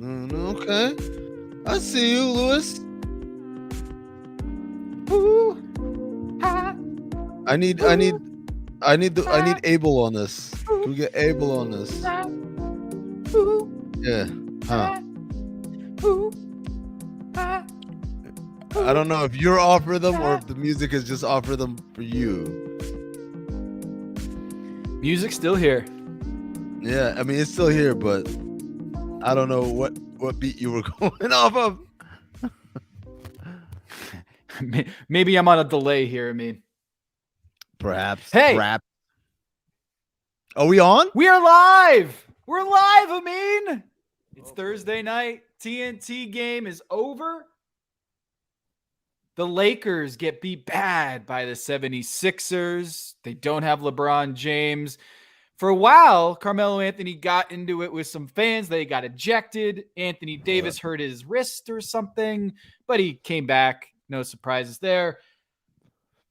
Okay. I see you, Lewis. Ooh. I need Abel on this. Can we get Abel on this? Yeah. Huh. I don't know if you're off rhythm or if the music is just off rhythm for you. Music's still here. Yeah, I mean it's still here, but I don't know what beat you were going off of. Maybe I'm on a delay here. I mean, perhaps. Hey, perhaps. Are we on? We are live. We're live, Amin. It's Thursday night. TNT game is over. The Lakers get beat bad by the 76ers. They don't have LeBron James. For a while, Carmelo Anthony got into it with some fans. They got ejected. Anthony Davis hurt his wrist or something, but he came back. No surprises there.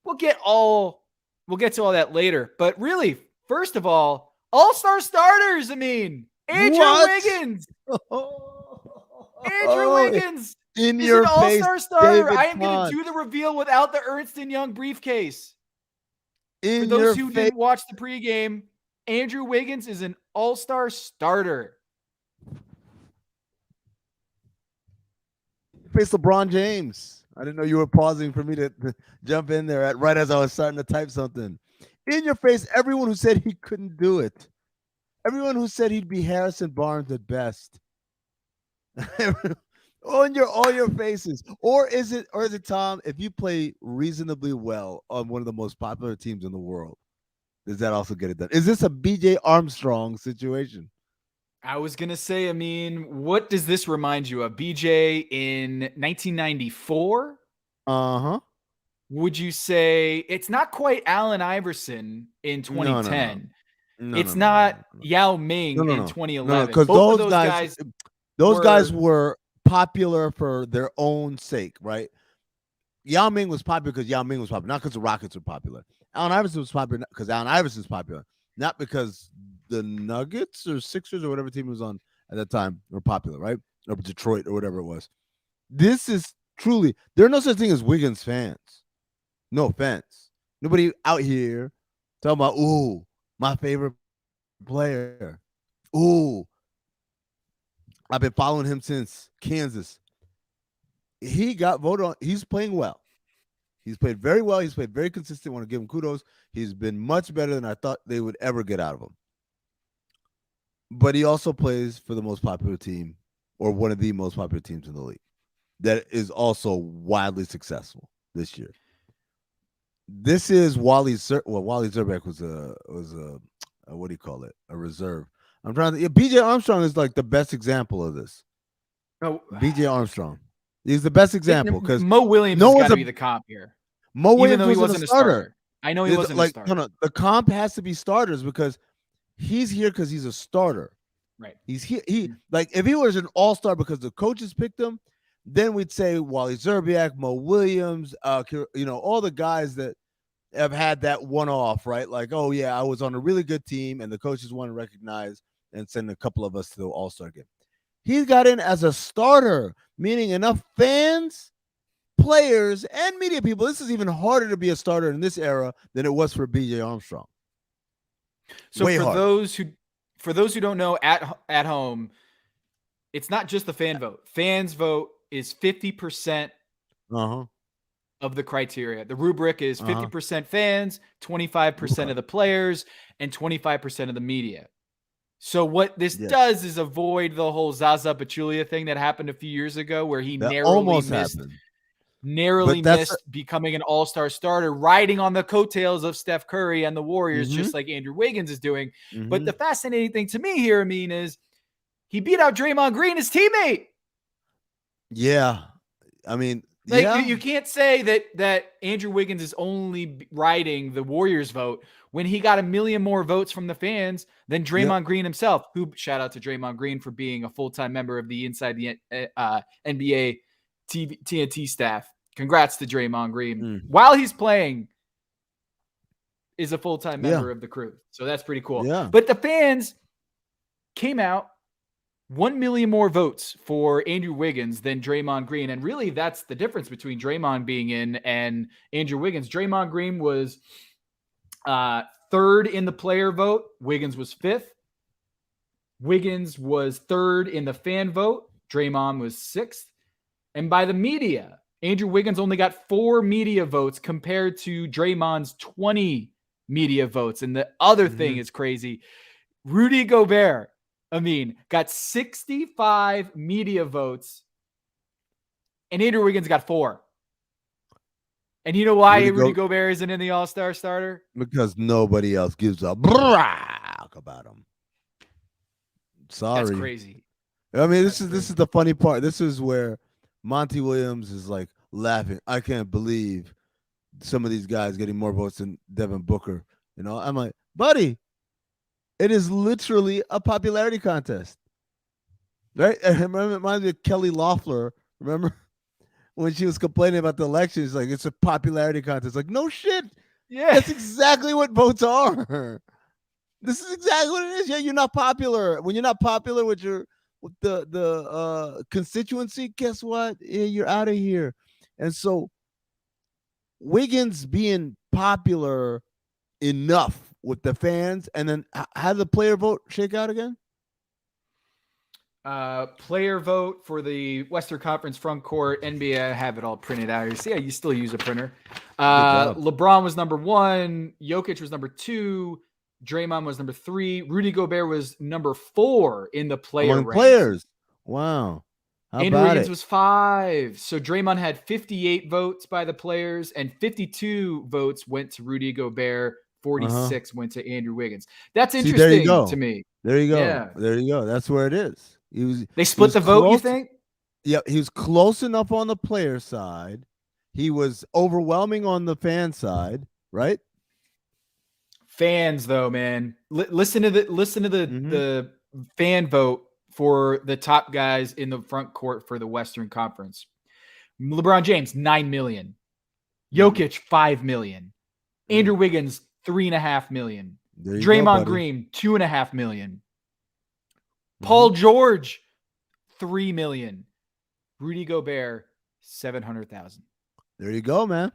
We'll get to all that later. But really, first of all-star starters, I mean. Andrew Wiggins. Andrew Wiggins in is your an all-star starter. David I am going to do the reveal without the Ernst & Young briefcase. In For those who didn't watch the pregame, Andrew Wiggins is an all-star starter. Face LeBron James. I didn't know you were pausing for me to jump in there right as I was starting to type something. In your face, everyone who said he couldn't do it. Everyone who said he'd be Harrison Barnes at best. all your faces. Or is it Tom, if you play reasonably well on one of the most popular teams in the world, does that also get it done? Is this a BJ Armstrong situation? I was going to say, I mean, what does this remind you of? BJ in 1994? Uh-huh. Would you say it's not quite Allen Iverson in 2010? It's not Yao Ming in 2011. Because those guys were popular for their own sake, right? Yao Ming was popular because Yao Ming was popular, not because the Rockets were popular. Allen Iverson was popular because Allen Iverson's popular, not because the Nuggets or Sixers or whatever team was on at that time were popular, right? Or Detroit or whatever it was. This is truly, there are no such thing as Wiggins fans. No offense. Nobody out here talking about, ooh, my favorite player. Ooh, I've been following him since Kansas. He got voted on. He's playing well. He's played very well. He's played very consistent. I want to give him kudos. He's been much better than I thought they would ever get out of him. But he also plays for the most popular team, or one of the most popular teams in the league, that is also wildly successful this year. This is Wally Zerbeck was a what do you call it? A reserve. I'm trying to. BJ Armstrong is like the best example of this. Oh, BJ Armstrong. He's the best example because Mo Williams has got to be the comp here. Mo Williams wasn't a starter. I know he wasn't a starter. No, the comp has to be starters because he's here because he's a starter. Right. He's here. Like if he was an all-star because the coaches picked him, then we'd say Wally Zerbiak, Mo Williams, all the guys that have had that one-off, right? Like, oh yeah, I was on a really good team, and the coaches want to recognize and send a couple of us to the all-star game. He got in as a starter, meaning enough fans, players, and media people. This is even harder to be a starter in this era than it was for BJ Armstrong. So for those who don't know at home, it's not just the fan vote. Fans vote is 50% of the criteria. The rubric is 50% fans, 25% of the players, and 25% of the media. So what this does is avoid the whole Zaza Pachulia thing that happened a few years ago where he narrowly missed becoming an all-star starter, riding on the coattails of Steph Curry and the Warriors, just like Andrew Wiggins is doing. But the fascinating thing to me here, Amin, is he beat out Draymond Green, his teammate. Yeah. I mean, you can't say that Andrew Wiggins is only riding the Warriors vote when he got a million more votes from the fans than Draymond Green himself, who, shout out to Draymond Green for being a full-time member of the Inside the NBA TNT staff. Congrats to Draymond Green. While he's playing, is a full-time member of the crew. So that's pretty cool. Yeah. But the fans came out 1 million more votes for Andrew Wiggins than Draymond Green. And really, that's the difference between Draymond being in and Andrew Wiggins. Draymond Green was third in the player vote. Wiggins was fifth. Wiggins was third in the fan vote. Draymond was sixth. And by the media, Andrew Wiggins only got 4 media votes compared to Draymond's 20 media votes. And the other thing is crazy. Rudy Gobert, got 65 media votes, and Andrew Wiggins got 4. And you know why Rudy Gobert isn't in the All-Star starter? Because nobody else gives a about him. Sorry. That's crazy. I mean, this is the funny part. This is where Monty Williams is like laughing. I can't believe some of these guys getting more votes than Devin Booker. You know, I'm like, buddy, it is literally a popularity contest, right? I remember, it reminds me of Kelly Loeffler. Remember when she was complaining about the election? She's like, it's a popularity contest. Like, no shit. Yeah, that's exactly what votes are. This is exactly what it is. Yeah, you're not popular. When you're not popular with the constituency, guess what? Yeah, you're out of here. And so Wiggins being popular enough with the fans, and then how did the player vote shake out again? Player vote for the Western Conference front court NBA. I have it all printed out here. See, you still use a printer. LeBron was number 1. Jokic was number 2. Draymond was number 3. Rudy Gobert was number 4 in the player ranks. Players. Wow. Andrew Wiggins was 5. So Draymond had 58 votes by the players, and 52 votes went to Rudy Gobert. 46 went to Andrew Wiggins. That's interesting to me. There you go. Yeah. There you go. That's where it is. They split the vote, you think? Yeah, he was close enough on the player side. He was overwhelming on the fan side, right? Fans, though, man. Listen to the fan vote for the top guys in the front court for the Western Conference. LeBron James, 9 million. Jokic, 5 million. Andrew Wiggins, 3.5 million. Draymond Green, 2.5 million. Paul George, 3 million. Rudy Gobert, 700,000. There you go, man.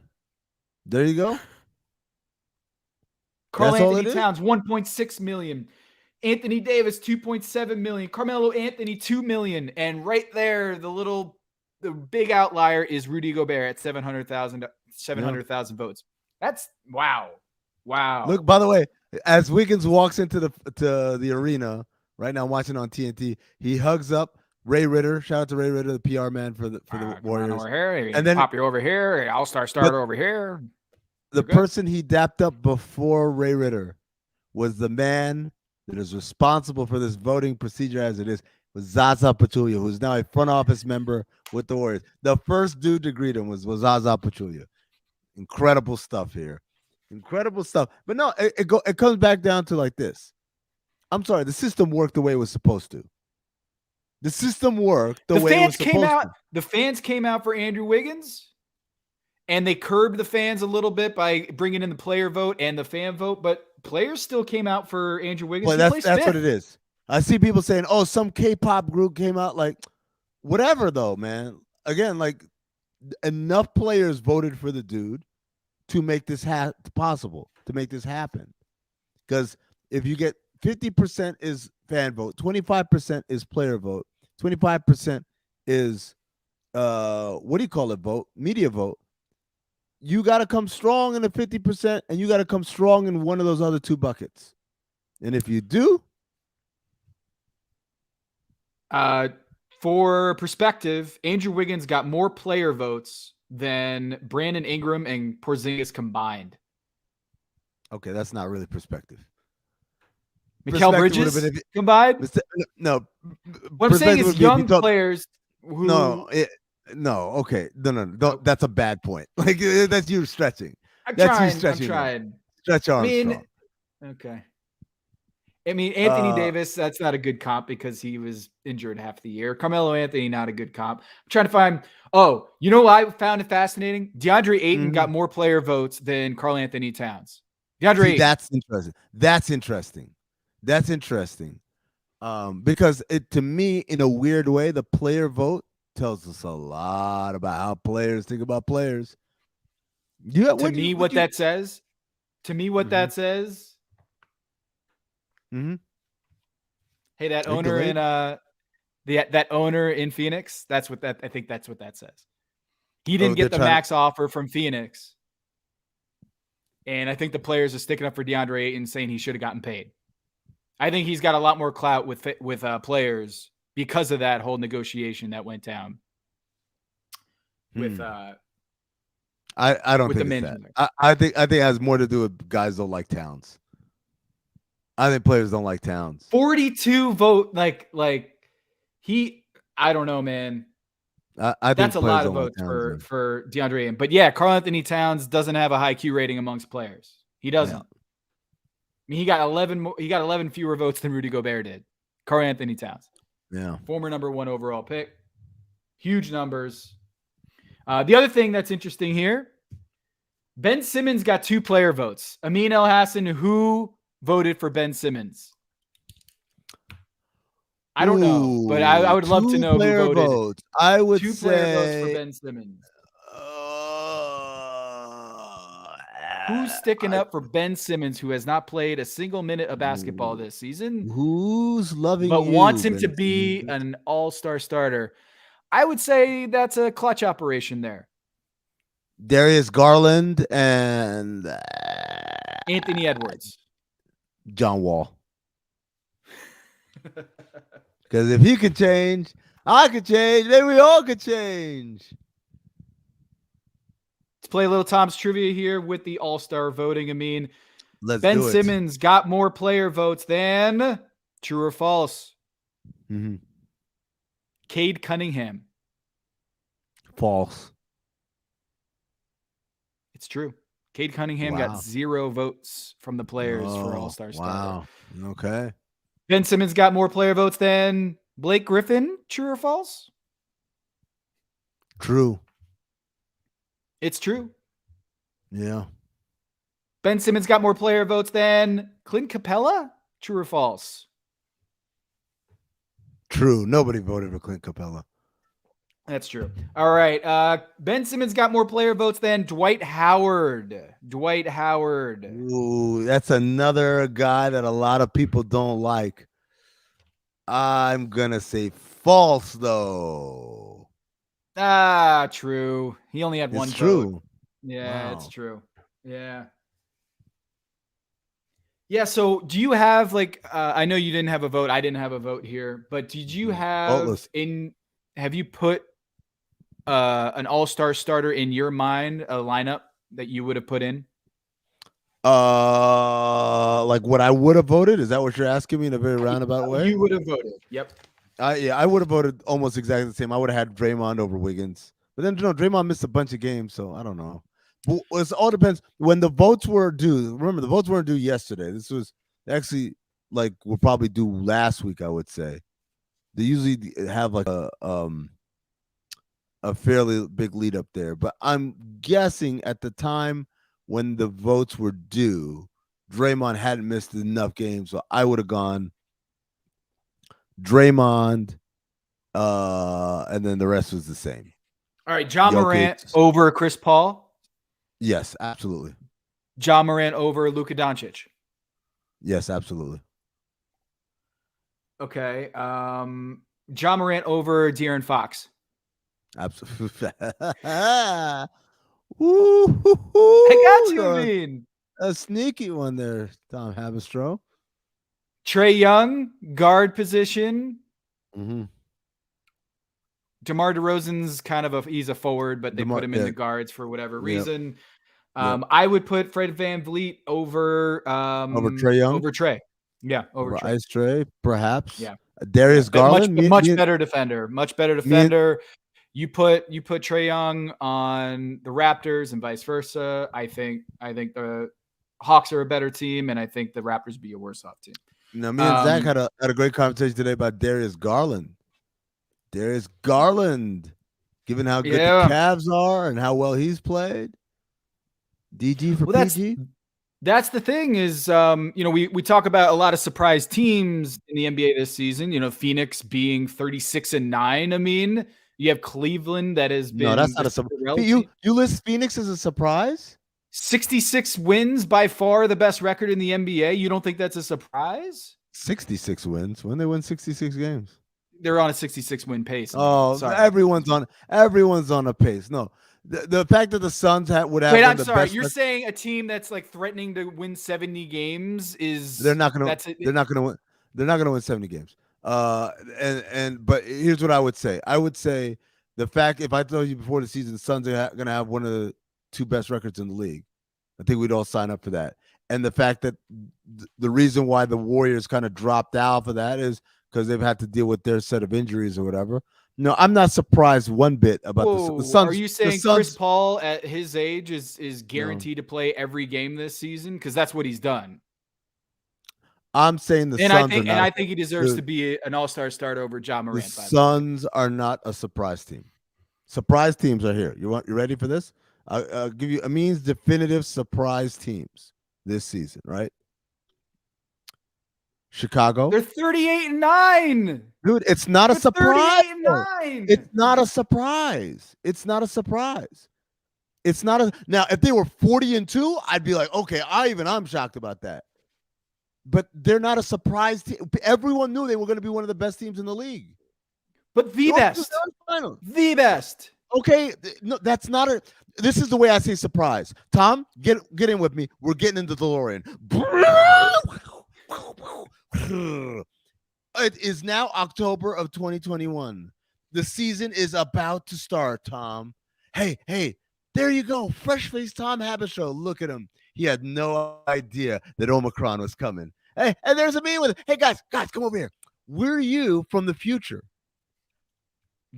There you go. Karl Anthony Towns, 1.6 million. Anthony Davis, 2.7 million. Carmelo Anthony, 2 million. And right there, the big outlier is Rudy Gobert at 700,000 votes. That's wow. Look, by the way, as Wiggins walks into the arena right now, watching on TNT, he hugs up Ray Ritter. Shout out to Ray Ritter, the PR man for the Warriors. Over here, and then pop you over here, All-Star starter over here. The person he dapped up before Ray Ritter was the man that is responsible for this voting procedure as it is, was Zaza Pachulia, who's now a front office member with the Warriors. The first dude to greet him was Zaza Pachulia. Incredible stuff here. Incredible stuff. But no, it comes back down to like this. I'm sorry, the system worked the way it was supposed to. The system worked the way it was supposed to. The fans came out for Andrew Wiggins, and they curbed the fans a little bit by bringing in the player vote and the fan vote, but players still came out for Andrew Wiggins. Well, that's what it is. I see people saying, oh, some K-pop group came out. Like, whatever, though, man. Again, like, enough players voted for the dude to make this possible, to make this happen. Because if you get 50% is fan vote, 25% is player vote, 25% is what do you call it, vote? Media vote. You got to come strong in the 50%, and you got to come strong in one of those other 2 buckets. And if you do, for perspective, Andrew Wiggins got more player votes than Brandon Ingram and Porzingis combined. Okay, that's not really perspective. Mikal Bridges combined? No. What I'm saying is young players who... No, okay. No. That's a bad point. Like, that's you stretching. I'm trying. Stretch Armstrong. Okay. I mean, Anthony Davis, that's not a good comp because he was injured half the year. Carmelo Anthony, not a good comp. I'm trying to find... Oh, you know what I found it fascinating? DeAndre Ayton got more player votes than Karl Anthony Towns. DeAndre Ayton. That's interesting. That's interesting. Because to me, in a weird way, the player vote tells us a lot about how players think about players. Yeah, To me, what that says, Mhm. Mhm. hey, that Are you owner delayed? in that owner in Phoenix, I think that's what that says. He Oh, didn't they're get the trying to. max offer from Phoenix. And I think the players are sticking up for DeAndre Ayton, saying he should have gotten paid. I think he's got a lot more clout with players because of that whole negotiation that went down with I don't with the think it's that. management. I think it has more to do with guys don't like Towns. I think players don't like Towns. 42 vote like he. I don't know, man. I That's think a players lot of don't like votes Towns, man. for DeAndre Ayton. But yeah, Karl Anthony Towns doesn't have a high Q rating amongst players. He doesn't. Yeah. I mean, he got 11 fewer votes than Rudy Gobert did. Karl Anthony Towns, Yeah. former number 1 overall pick, huge numbers. The other thing that's interesting here, Ben Simmons got 2 player votes. Amin El Hassan, who voted for Ben Simmons? I don't know, but I Ooh, would love to two know who player voted. votes. I would 2 player votes for say. Ben Simmons. Uh, Who's sticking I, up for Ben Simmons, who has not played a single minute of basketball ooh, this season, who's loving but wants you, him to Ben be Simmons? an all-star starter? I would say that's a clutch operation there. Darius Garland and Anthony Edwards. John Wall. Because if he could change, I could change. Maybe we all could change. Let's play a little Tom's trivia here with the all-star voting. I mean, Let's Ben do it. Simmons got more player votes than, true or false, Cade Cunningham. False. It's true. Cade Cunningham got Wow. 0 votes from the players for Oh, all-star starter. wow. Okay. Ben Simmons got more player votes than Blake Griffin. True or false? True. It's true. Yeah. Ben Simmons got more player votes than Clint Capella. True or false? True. Nobody voted for Clint Capella. That's true. All right. Ben Simmons got more player votes than Dwight Howard. Dwight Howard. Ooh, that's another guy that a lot of people don't like. I'm gonna say false though. True. He only had 1 It's vote. true. Yeah, Wow. it's true. Yeah. Yeah, so do you have I know you didn't have a vote, I didn't have a vote here, but did you Voteless. have you put an all-star starter in your mind, a lineup that you would have put in? Like what I would have voted? Is that what you're asking me in a very roundabout way? You would have voted. Yep. Yeah, I would have voted almost exactly the same. I would have had Draymond over Wiggins, but then Draymond missed a bunch of games, so I don't know. But it all depends. When the votes were due, remember the votes weren't due yesterday. This was actually we'll probably due last week. I would say they usually have a fairly big lead up there, but I'm guessing at the time when the votes were due, Draymond hadn't missed enough games, so I would have gone Draymond, and then the rest was the same. All right, John Jokic. Morant over Chris Paul. Yes, absolutely. John Morant over Luka Doncic. Yes, absolutely. Okay. John Morant over De'Aaron Fox. Absolutely. I got you, Amin. A sneaky one there, Tom Habistro. Trae Young, guard position. Mm-hmm. DeMar DeRozan's kind of he's a forward, but they put him in the guards for whatever reason. I would put Fred VanVleet over Trae Young. Over Trae. Yeah, over Trae. Ice Trae, perhaps. Yeah. Darius Garland, much better defender. Much better defender. You put Trae Young on the Raptors and vice versa. I think the Hawks are a better team, and I think the Raptors be a worse off team. Now, me and Zach had a great conversation today about Darius Garland. Darius Garland, given how good the Cavs are and how well he's played. DG for PG. That's the thing is, we talk about a lot of surprise teams in the NBA this season. Phoenix being 36-9. I mean, you have Cleveland that has No, been that's the not a surprise. Cinderella You team. you list Phoenix as a surprise? 66 wins, by far the best record in the NBA. You don't think that's a surprise? 66 wins. When they win 66 games? They're on a 66 win pace. I mean, Oh, sorry. everyone's on a pace. No, the fact that the Suns would have Wait, one I'm of the sorry. best. You're saying a team that's like threatening to win 70 games They're is not gonna. that's it? They're not gonna win. They're not gonna win 70 games. But here's what I would say. I would say the fact if I told you before the season the Suns are gonna have one of the two best records in the league, I think we'd all sign up for that. And the fact that the reason why the Warriors kind of dropped out of that is because they've had to deal with their set of injuries or whatever. No, I'm not surprised one bit about the Whoa, are Suns. you The saying Chris Suns. Paul at his age is No, guaranteed to play every game this season? Because that's what he's done. I'm saying the And I Suns are think and not. I think he deserves to be an all-star starter over Ja The Morant, by the way. Suns are not a surprise team. Surprise teams are here. You ready for this? I'll give you Amin's definitive surprise teams this season, right? Chicago. They're 38-9. Dude, it's not a They're surprise. 38-9. It's not a surprise. It's not a surprise. It's not a now. If they were 40-2, I'd be like, okay, I'm shocked about that. But they're not a surprise team. Everyone knew they were going to be one of the best teams in the league. But the best. The best. Okay, no, that's not a. This is the way I say surprise. Tom, get in with me. We're getting into the DeLorean. It is now October of 2021. The season is about to start, Tom. Hey, there you go. Fresh face Tom Habishow. Look at him. He had no idea that Omicron was coming. Hey, and there's Amin with it. Hey, guys, come over here. We're you from the future.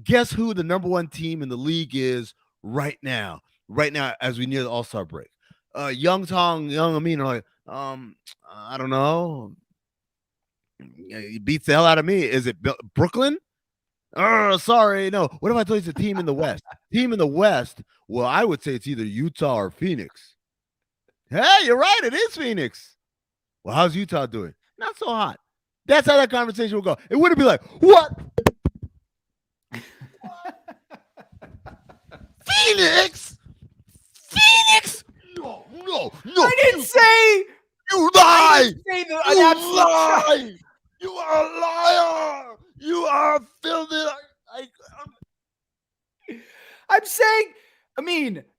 Guess who the number one team in the league is right now? Right now, as we near the All-Star break. Young Tong, Young Amin are like, I don't know. He beats the hell out of me. Is it Brooklyn? Oh, sorry. No. What if I told you it's a team in the West? Team in the West. Well, I would say it's either Utah or Phoenix. Hey, you're right. It is Phoenix. Well, how's Utah doing? Not so hot. That's how that conversation will go. It wouldn't be like, what? Phoenix? No. I didn't say. You lie. You lie. You are a liar. You are filthy.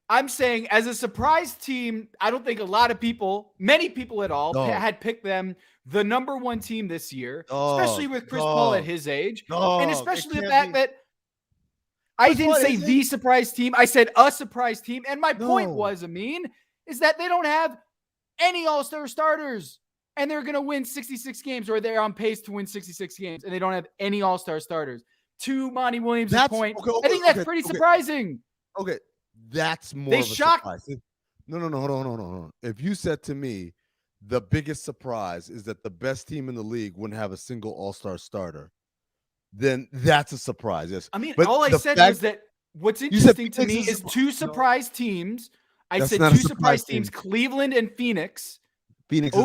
I'm saying as a surprise team, I don't think many people at all, had picked them the number one team this year, especially with Chris Paul at his age, and especially the fact that I didn't say the surprise team. I said a surprise team. And my point was, Amin, is that they don't have any all-star starters. And they're going to win 66 games, or they're on pace to win 66 games, and they don't have any all-star starters. To Monty Williams' point, I think that's pretty surprising. Okay, that's more of a surprise. No, hold on. If you said to me, the biggest surprise is that the best team in the league wouldn't have a single all-star starter, then that's a surprise. Yes. I mean, all I said was that what's interesting to me is two surprise teams. I said two surprise teams, Cleveland and Phoenix. Phoenix is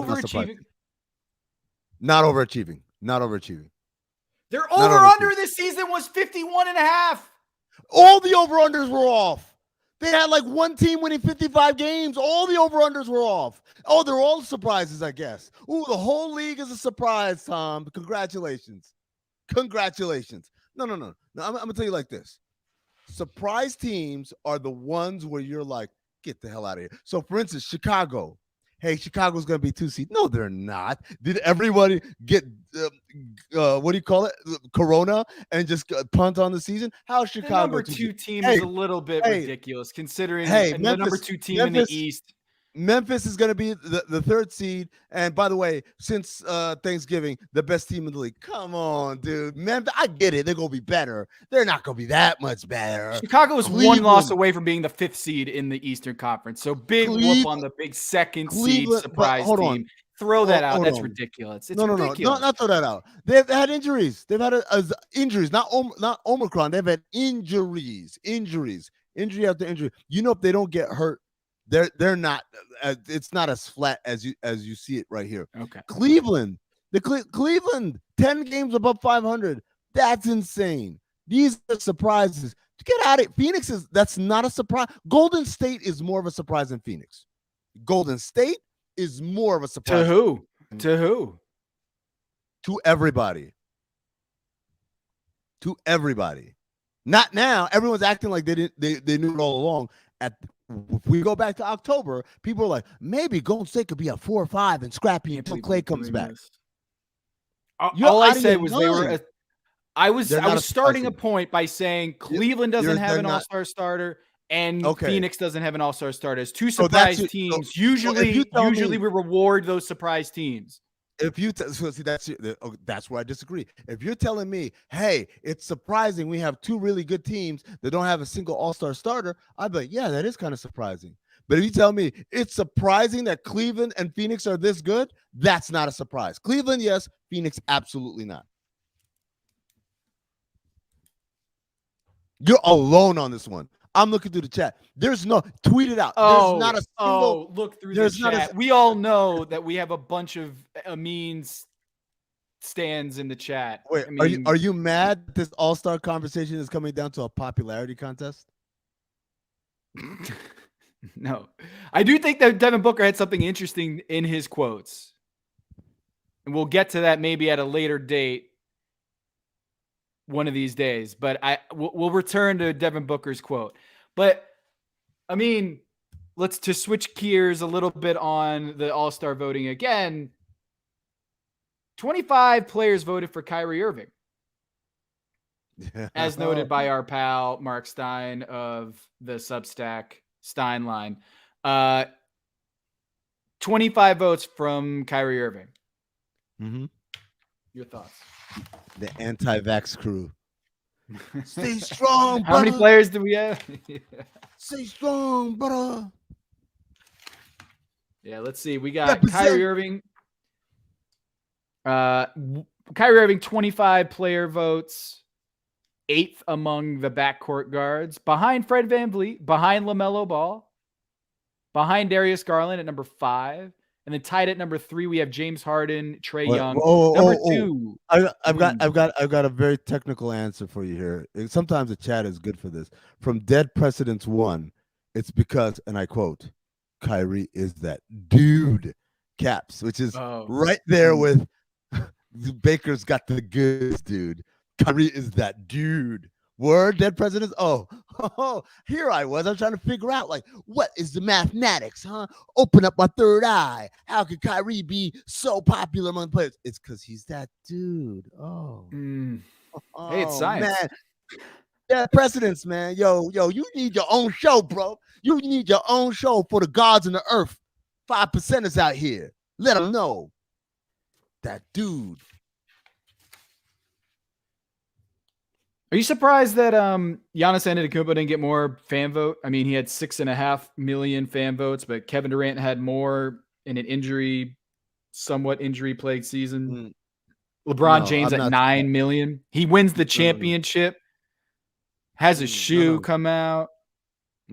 not overachieving. Their over-under this season was 51.5. All the over-unders were off. They had like one team winning 55 games. All the over-unders were off. Oh, they're all surprises, I guess. Ooh, the whole league is a surprise, Tom. Congratulations. No. I'm going to tell you like this. Surprise teams are the ones where you're like, get the hell out of here. So, for instance, Chicago. Hey, Chicago's going to be 2 seed. No, they're not. Did everybody get, what do you call it? Corona and just punt on the season? How's Chicago? The number 2 team is a little bit ridiculous considering the number 2 team in the East. Memphis is going to be the 3rd seed. And by the way, since Thanksgiving, the best team in the league. Come on, dude. Memphis, I get it. They're going to be better. They're not going to be that much better. Chicago is one loss away from being the 5th seed in the Eastern Conference. So big whoop on the big 2nd seed surprise team. Throw that out. That's ridiculous. It's ridiculous. No, not throw that out. They've had injuries. They've had injuries, not Omicron. They've had injuries. Injury after injury. You know, if they don't get hurt They're not. It's not as flat as you see it right here. Okay. Cleveland, Cleveland, 10 games above 500. That's insane. These are surprises. Get out of it. Phoenix that's not a surprise. Golden State is more of a surprise than Phoenix. Golden State is more of a surprise. To who? To who? To everybody. To everybody. Not now. Everyone's acting like they knew it all along. If we go back to October, people are like, maybe Golden State could be a 4 or 5 and scrappy until Clay comes back. All I said was they were. I was starting a point by saying Cleveland doesn't have an all-star starter and Phoenix doesn't have an all-star starter. As two surprise teams, usually we reward those surprise teams. If you see that's where I disagree. If you're telling me, hey, it's surprising we have two really good teams that don't have a single all-star starter, I'd be like, yeah, that is kind of surprising. But if you tell me it's surprising that Cleveland and Phoenix are this good, that's not a surprise. Cleveland, yes. Phoenix, absolutely not. You're alone on this one. I'm looking through the chat. There's no tweet it out. There's not a single. Look through the chat. We all know that we have a bunch of Amin's stands in the chat. Wait, are you mad that this all-star conversation is coming down to a popularity contest? No, I do think that Devin Booker had something interesting in his quotes, and we'll get to that maybe at a later date. One of these days, but we'll return to Devin Booker's quote. But I mean, to switch gears a little bit on the All-Star voting again. 25 players voted for Kyrie Irving, as noted by our pal Mark Stein of the Substack Stein line. 25 votes from Kyrie Irving. Mm-hmm. Your thoughts? The anti-vax crew. Stay strong, brother. How many players do we have? Stay strong, brother. Yeah, let's see. We got Kyrie Irving. Kyrie Irving, 25 player votes. 8th among the backcourt guards. Behind Fred VanVleet. Behind LaMelo Ball. Behind Darius Garland at number 5. And then tied at number 3, we have James Harden, Trae Young. Number 2. I've got a very technical answer for you here. Sometimes the chat is good for this. From Dead Precedence 1, it's because, and I quote, Kyrie is that dude. Caps, which is right there with Baker's got the goods, dude. Kyrie is that dude. Word, Dead Presidents. Oh, here I was. I'm trying to figure out, like, what is the mathematics, huh? Open up my third eye. How could Kyrie be so popular among players? It's because he's that dude. Hey, it's science. Man. Dead Presidents, man. Yo, you need your own show, bro. You need your own show for the gods and the earth. 5%ers out here. Let them know. That dude. Are you surprised that Giannis Antetokounmpo didn't get more fan vote? I mean, he had 6.5 million fan votes, but Kevin Durant had more in an somewhat injury-plagued season. LeBron James at 9 million. He wins the championship. Has a shoe come out.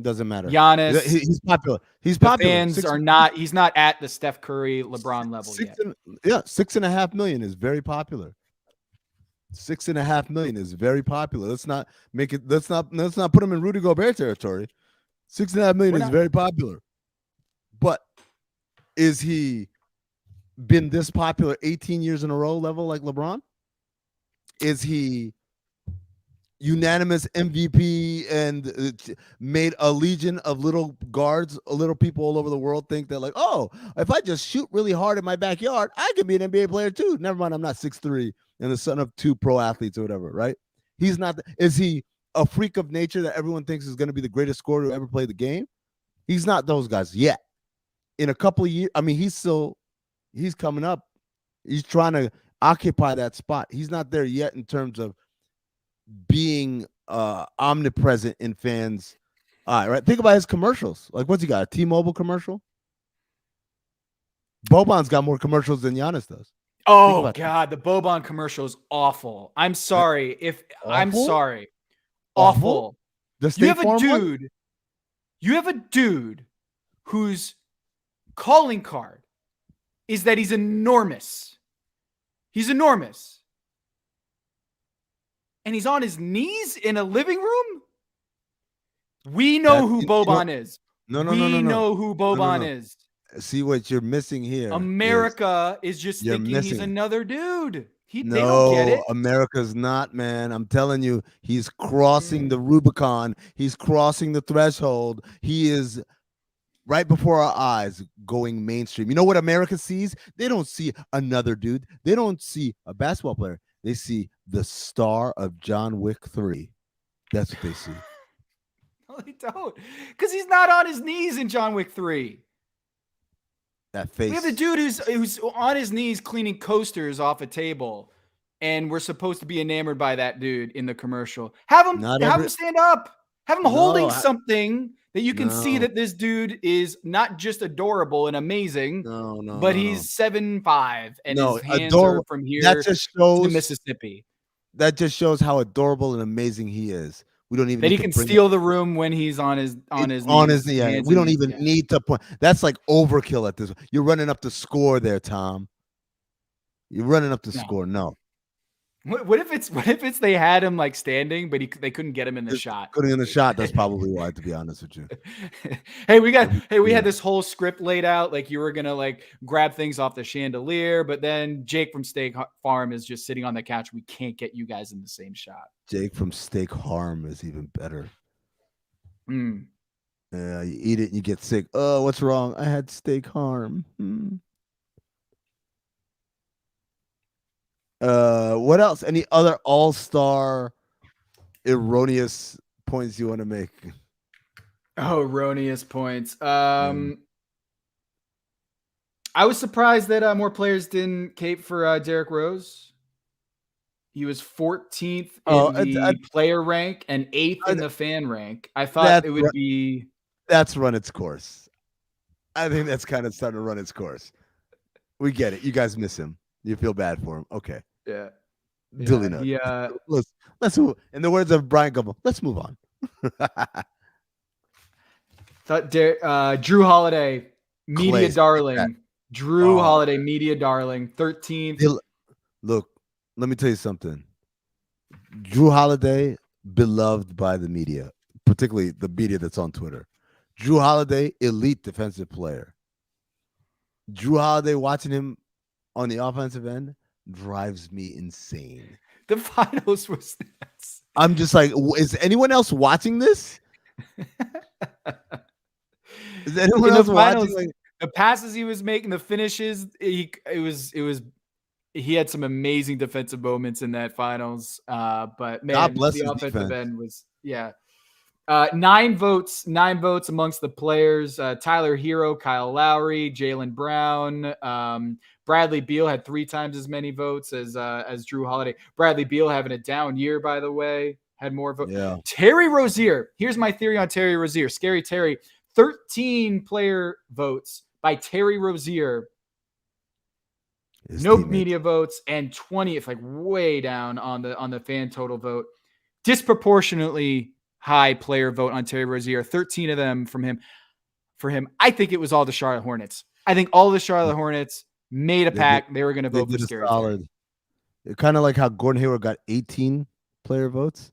Doesn't matter. Giannis, he's popular. He's popular. Fans are not. He's not at the Steph Curry, LeBron level yet. 6.5 million is very popular. 6.5 million is very popular. Let's not make it. Let's not put him in Rudy Gobert territory. 6.5 million is very popular. But is he been this popular 18 years in a row level like LeBron? Is he unanimous MVP and made a legion of little guards, little people all over the world think that, like, oh, if I just shoot really hard in my backyard, I can be an NBA player too. Never mind, I'm not 6'3" and the son of 2 pro athletes or whatever, right? He's not. Is he a freak of nature that everyone thinks is going to be the greatest scorer to ever play the game? He's not those guys yet. In a couple of years, I mean, he's coming up. He's trying to occupy that spot. He's not there yet in terms of being omnipresent in fans' eye, right? Think about his commercials. Like, what's he got? A T-Mobile commercial? Boban's got more commercials than Giannis does. Oh God, the Boban commercial is awful. I'm sorry. I'm sorry. Awful. You have a dude whose calling card is that he's enormous. He's enormous. And he's on his knees in a living room? We know who Boban is. We know who Boban is. See what you're missing here. America is just thinking he's another dude. They don't get it. America's not, man. I'm telling you, he's crossing the Rubicon. He's crossing the threshold. He is right before our eyes going mainstream. You know what America sees? They don't see another dude. They don't see a basketball player. They see the star of John Wick 3. That's what they see. No, they don't. Because he's not on his knees in John Wick 3. That face. We have a dude who's on his knees cleaning coasters off a table, and we're supposed to be enamored by that dude in the commercial. Have him stand up. Have him holding something that you can see that this dude is not just adorable and amazing, but he's 7'5" and his hands are from here to Mississippi. That just shows how adorable and amazing he is. We don't even that he can steal the room when he's on his knees. Yeah. We don't even need to point. That's like overkill at this. You're running up the score there, Tom. You're running up the score. No. What if it's they had him like standing, but they couldn't get him in the shot? Couldn't in the shot. That's probably why, to be honest with you. We had this whole script laid out. Like you were gonna like grab things off the chandelier, but then Jake from Steak Farm is just sitting on the couch. We can't get you guys in the same shot. Jake from Steak Harm is even better. Yeah, you eat it and you get sick. Oh, what's wrong? I had steak harm. What else? Any other all-star erroneous points you want to make? Oh, erroneous points. I was surprised that more players didn't cape for Derrick Rose. He was 14th in the player rank and 8th in the fan rank. I thought it would be. That's run its course. I think that's kind of starting to run its course. We get it. You guys miss him. You feel bad for him. Okay. Yeah. Duly noted. Yeah. Let's move. In the words of Brian Gumble, let's move on. Thought Drew Holiday, media darling. Drew Holiday, media darling. 13th. Look, let me tell you something. Drew Holiday, beloved by the media, particularly the media that's on Twitter. Drew Holiday, elite defensive player. Drew Holiday, watching him on the offensive end drives me insane. The finals was nuts. I'm just like, is anyone else watching this? Is anyone else watching? Like, the passes he was making, the finishes, he had some amazing defensive moments in that finals. But man, God bless the offensive defense. end was 9 votes amongst the players. Tyler Hero, Kyle Lowry, Jaylen Brown, Bradley Beal had 3 times as many votes as Drew Holiday. Bradley Beal having a down year, by the way, had more votes. Yeah. Terry Rozier. Here's my theory on Terry Rozier. Scary Terry. 13 player votes by Terry Rozier. No media votes, and 20, it's like way down on the fan total vote. Disproportionately high player vote on Terry Rozier. 13 of them from him. For him, I think it was all the Charlotte Hornets. I think all the Charlotte Hornets made a pact. They were going to vote for Scary Terry. Kind of like how Gordon Hayward got 18 player votes,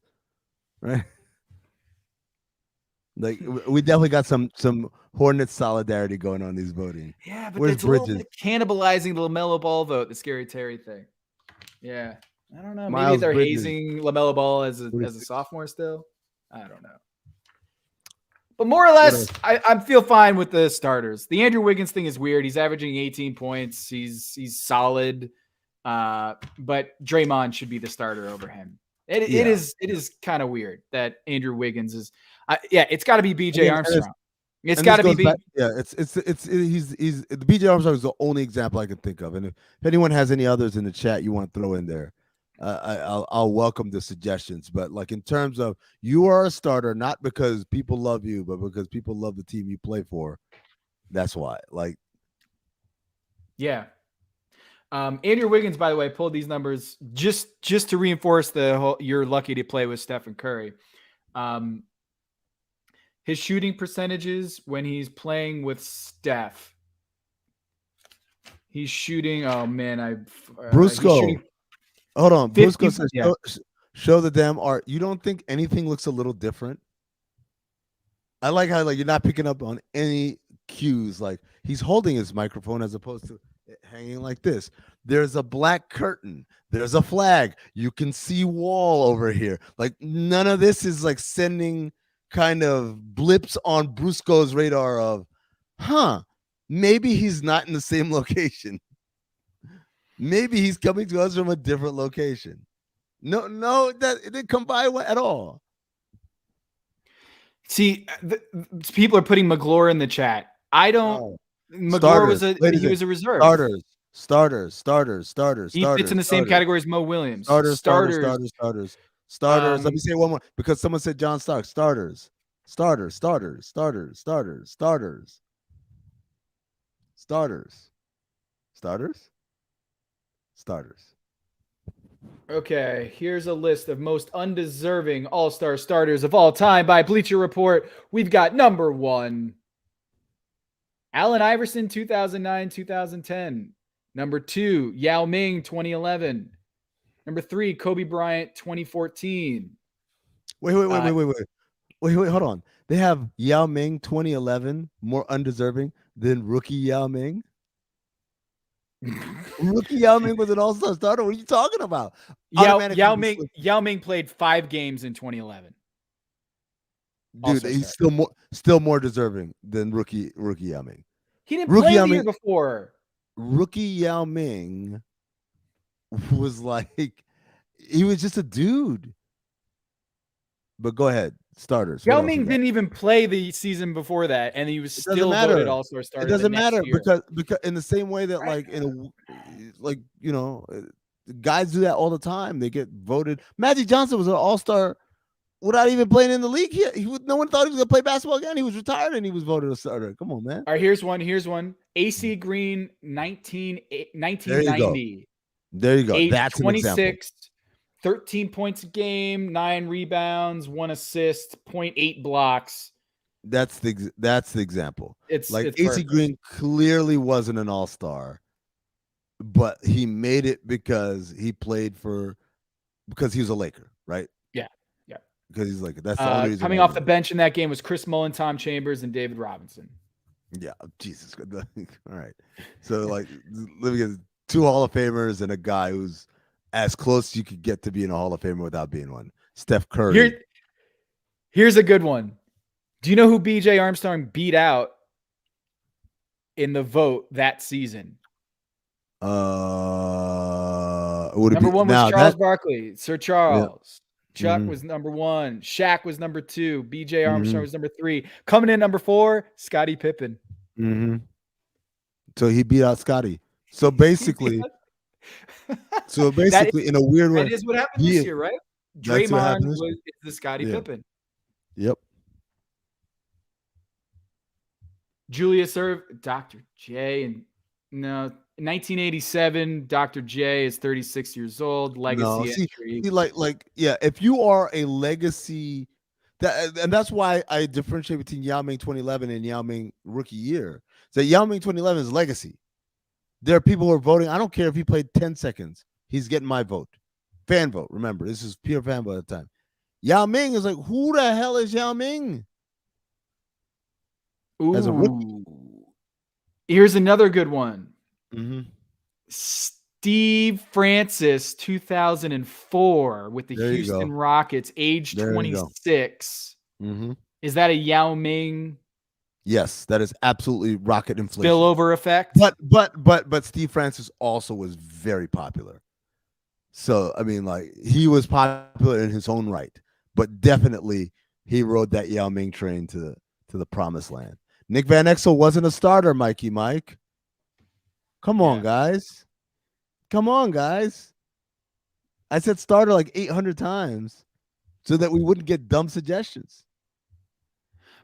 right? Like we definitely got some Hornets solidarity going on these voting. Yeah, but it's a little bit cannibalizing the LaMelo Ball vote, the Scary Terry thing. Yeah, I don't know. Maybe they're hazing LaMelo Ball as a sophomore still. I don't know. But more or less, I feel fine with the starters. The Andrew Wiggins thing is weird. He's averaging 18 points. He's solid. But Draymond should be the starter over him. It is kind of weird that Andrew Wiggins is. It's got to be BJ Armstrong. It's got to be. He's the BJ Armstrong is the only example I can think of. And if anyone has any others in the chat you want to throw in there, I'll welcome the suggestions. But like in terms of you are a starter, not because people love you, but because people love the team you play for. That's why. Like, yeah. Andrew Wiggins, by the way, pulled these numbers just to reinforce the whole. You're lucky to play with Stephen Curry. his shooting percentages when he's playing with Steph. He's shooting. Oh man, he's shooting Brusco. Hold on. 50. Brusco says, Yeah. show the damn art. You don't think anything looks a little different? I like how you're not picking up on any cues. Like he's holding his microphone as opposed to it hanging like this. There's a black curtain. There's a flag. You can see wall over here. Like none of this is like sending kind of blips on Brusco's radar of, maybe he's not in the same location. Maybe he's coming to us from a different location. No, that it didn't come by at all. See, people are putting McGlure in the chat. I don't. No. McGlure was a reserve. Starters. He fits in the same category as Mo Williams. Starters. Starters. Let me say one more because someone said John Stark. Starters. Okay, here's a list of most undeserving All-Star starters of all time by Bleacher Report. We've got number 1, Allen Iverson, 2009-2010. Number 2, Yao Ming, 2011. Number 3, Kobe Bryant, 2014. Wait, hold on. They have Yao Ming 2011 more undeserving than rookie Yao Ming? Rookie Yao Ming was an all-star starter. What are you talking about? Yao Ming played 5 games in 2011. Dude, he's still more deserving than rookie Yao Ming. He didn't play the year before. Rookie Yao Ming was like, he was just a dude. But go ahead, starters. Yao Ming didn't even play the season before that, and he was still voted All-Star starter. It doesn't matter because in the same way that guys do that all the time. They get voted. Magic Johnson was an All-Star without even playing in the league. No one thought he was going to play basketball again. He was retired and he was voted a starter. Come on, man. All right, here's one. AC Green, 1990. There you go. Age That's 26, 13 points a game, 9 rebounds, 1 assist, 0.8 blocks. That's the example. It's AC perfect. Green clearly wasn't an all-star, but he made it because he was a Laker, right? Yeah. Because he's like that's the only reason. Coming off the bench in that game was Chris Mullin, Tom Chambers, and David Robinson. Yeah, Jesus. All right. So let me get 2 Hall of Famers and a guy who's as close as you could get to being a Hall of Famer without being one. Steph Curry. Here's a good one. Do you know who BJ Armstrong beat out in the vote that season? Number 1 was Charles Barkley, Sir Charles. Chuck was number 1. Shaq was number 2. BJ Armstrong was number 3. Coming in number 4, Scottie Pippen. So he beat out Scottie. So basically, in a weird way, that is what happened this year, right? Draymond was the Scottie Pippen. Yep. Julius Erving, Dr. J, in 1987, Dr. J is 36 years old. Legacy entry. If you are a legacy, and that's why I differentiate between Yao Ming 2011 and Yao Ming rookie year. So Yao Ming 2011 is legacy. There are people who are voting. I don't care if he played 10 seconds. He's getting my vote. Fan vote. Remember, this is pure fan vote at the time. Yao Ming is like, who the hell is Yao Ming? As a rookie. Here's another good one. Steve Francis, 2004, with the Houston Rockets, age 26. Is that a Yao Ming? Yes, that is absolutely rocket inflation. Spillover effect. But Steve Francis also was very popular. So I mean, he was popular in his own right, but definitely he rode that Yao Ming train to the promised land. Nick Van Exel wasn't a starter, Mikey Mike. Come on, guys. I said starter like 800 times so that we wouldn't get dumb suggestions.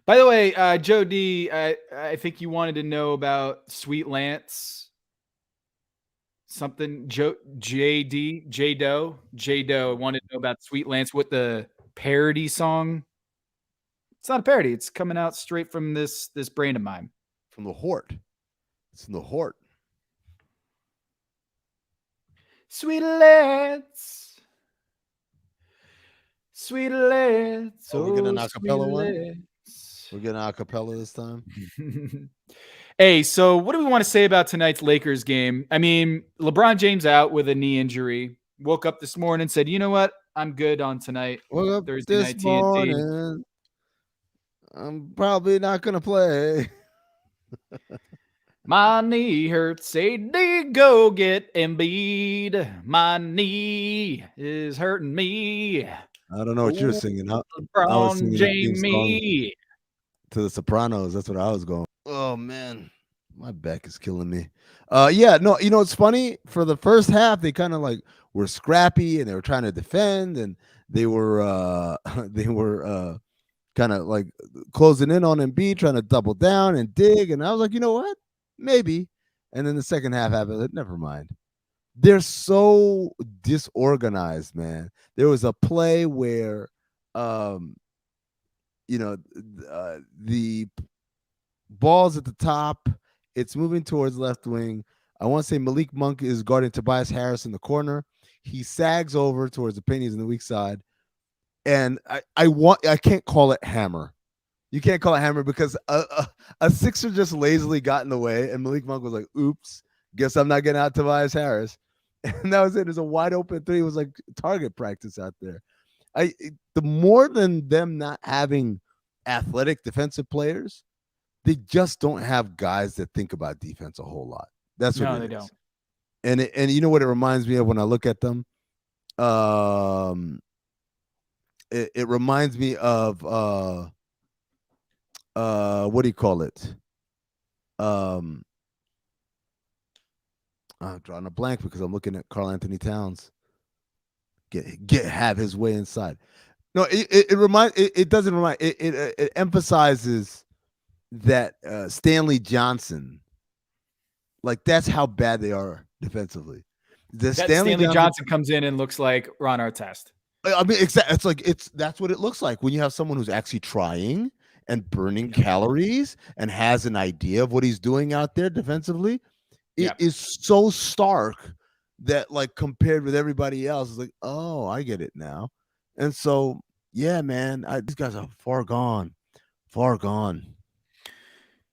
By the way, Joe D, I think you wanted to know about Sweet Lance. Something, J Doe wanted to know about Sweet Lance with the parody song. It's not a parody. It's coming out straight from this brain of mine. From the Hort. It's from the Hort. Sweet lads. Sweet lads. Oh, we're getting an sweet acapella one? lads. We're getting acapella this time? Hey, so what do we want to say about tonight's Lakers game? I mean, LeBron James out with a knee injury. Woke up this morning and said, you know what? I'm good on tonight. Woke up Thursday this night TNT. morning. I'm probably not going to play. My knee hurts. Say, go get Embiid. My knee is hurting me. I don't know what you're singing. I was LeBron singing James to the Sopranos. That's what I was going. Oh man, my back is killing me. Yeah, no, you know it's funny. For the first half, they kind of like were scrappy and they were trying to defend, and they were kind of like closing in on Embiid, trying to double down and dig. And I was like, you know what, maybe. And then the second half happened. Never mind. They're so disorganized, man. There was a play where, the ball's at the top. It's moving towards left wing. I want to say Malik Monk is guarding Tobias Harris in the corner. He sags over towards the paint. He's on the weak side. And I can't call it hammer. You can't call it hammer because a Sixer just lazily got in the way. And Malik Monk was like, oops, guess I'm not getting out Tobias Harris. And that was it. It was a wide open three. It was like target practice out there. The more than them not having athletic defensive players, they just don't have guys that think about defense a whole lot. That's what they don't. And you know what it reminds me of when I look at them? It reminds me of what do you call it? I'm drawing a blank because I'm looking at Karl Anthony Towns. Have his way inside. No, it doesn't remind. It emphasizes that Stanley Johnson, like that's how bad they are defensively. Stanley Johnson comes in and looks like Ron Artest. I mean, that's what it looks like when you have someone who's actually trying and burning calories and has an idea of what he's doing out there defensively. It is so stark that, like, compared with everybody else, it's like, oh, I get it now. And so, yeah, man, these guys are far gone.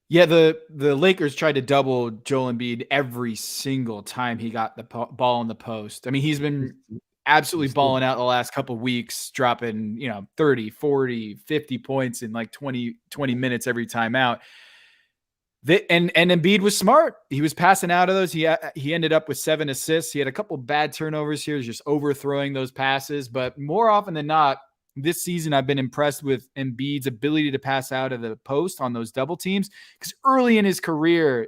Yeah, the Lakers tried to double Joel Embiid every single time he got the ball in the post. I mean, he's been absolutely balling out the last couple of weeks, dropping, 30, 40, 50 points in like 20 minutes every time out. And Embiid was smart. He was passing out of those. He ended up with 7 assists. He had a couple bad turnovers here, just overthrowing those passes. But more often than not, this season, I've been impressed with Embiid's ability to pass out of the post on those double teams. Because early in his career,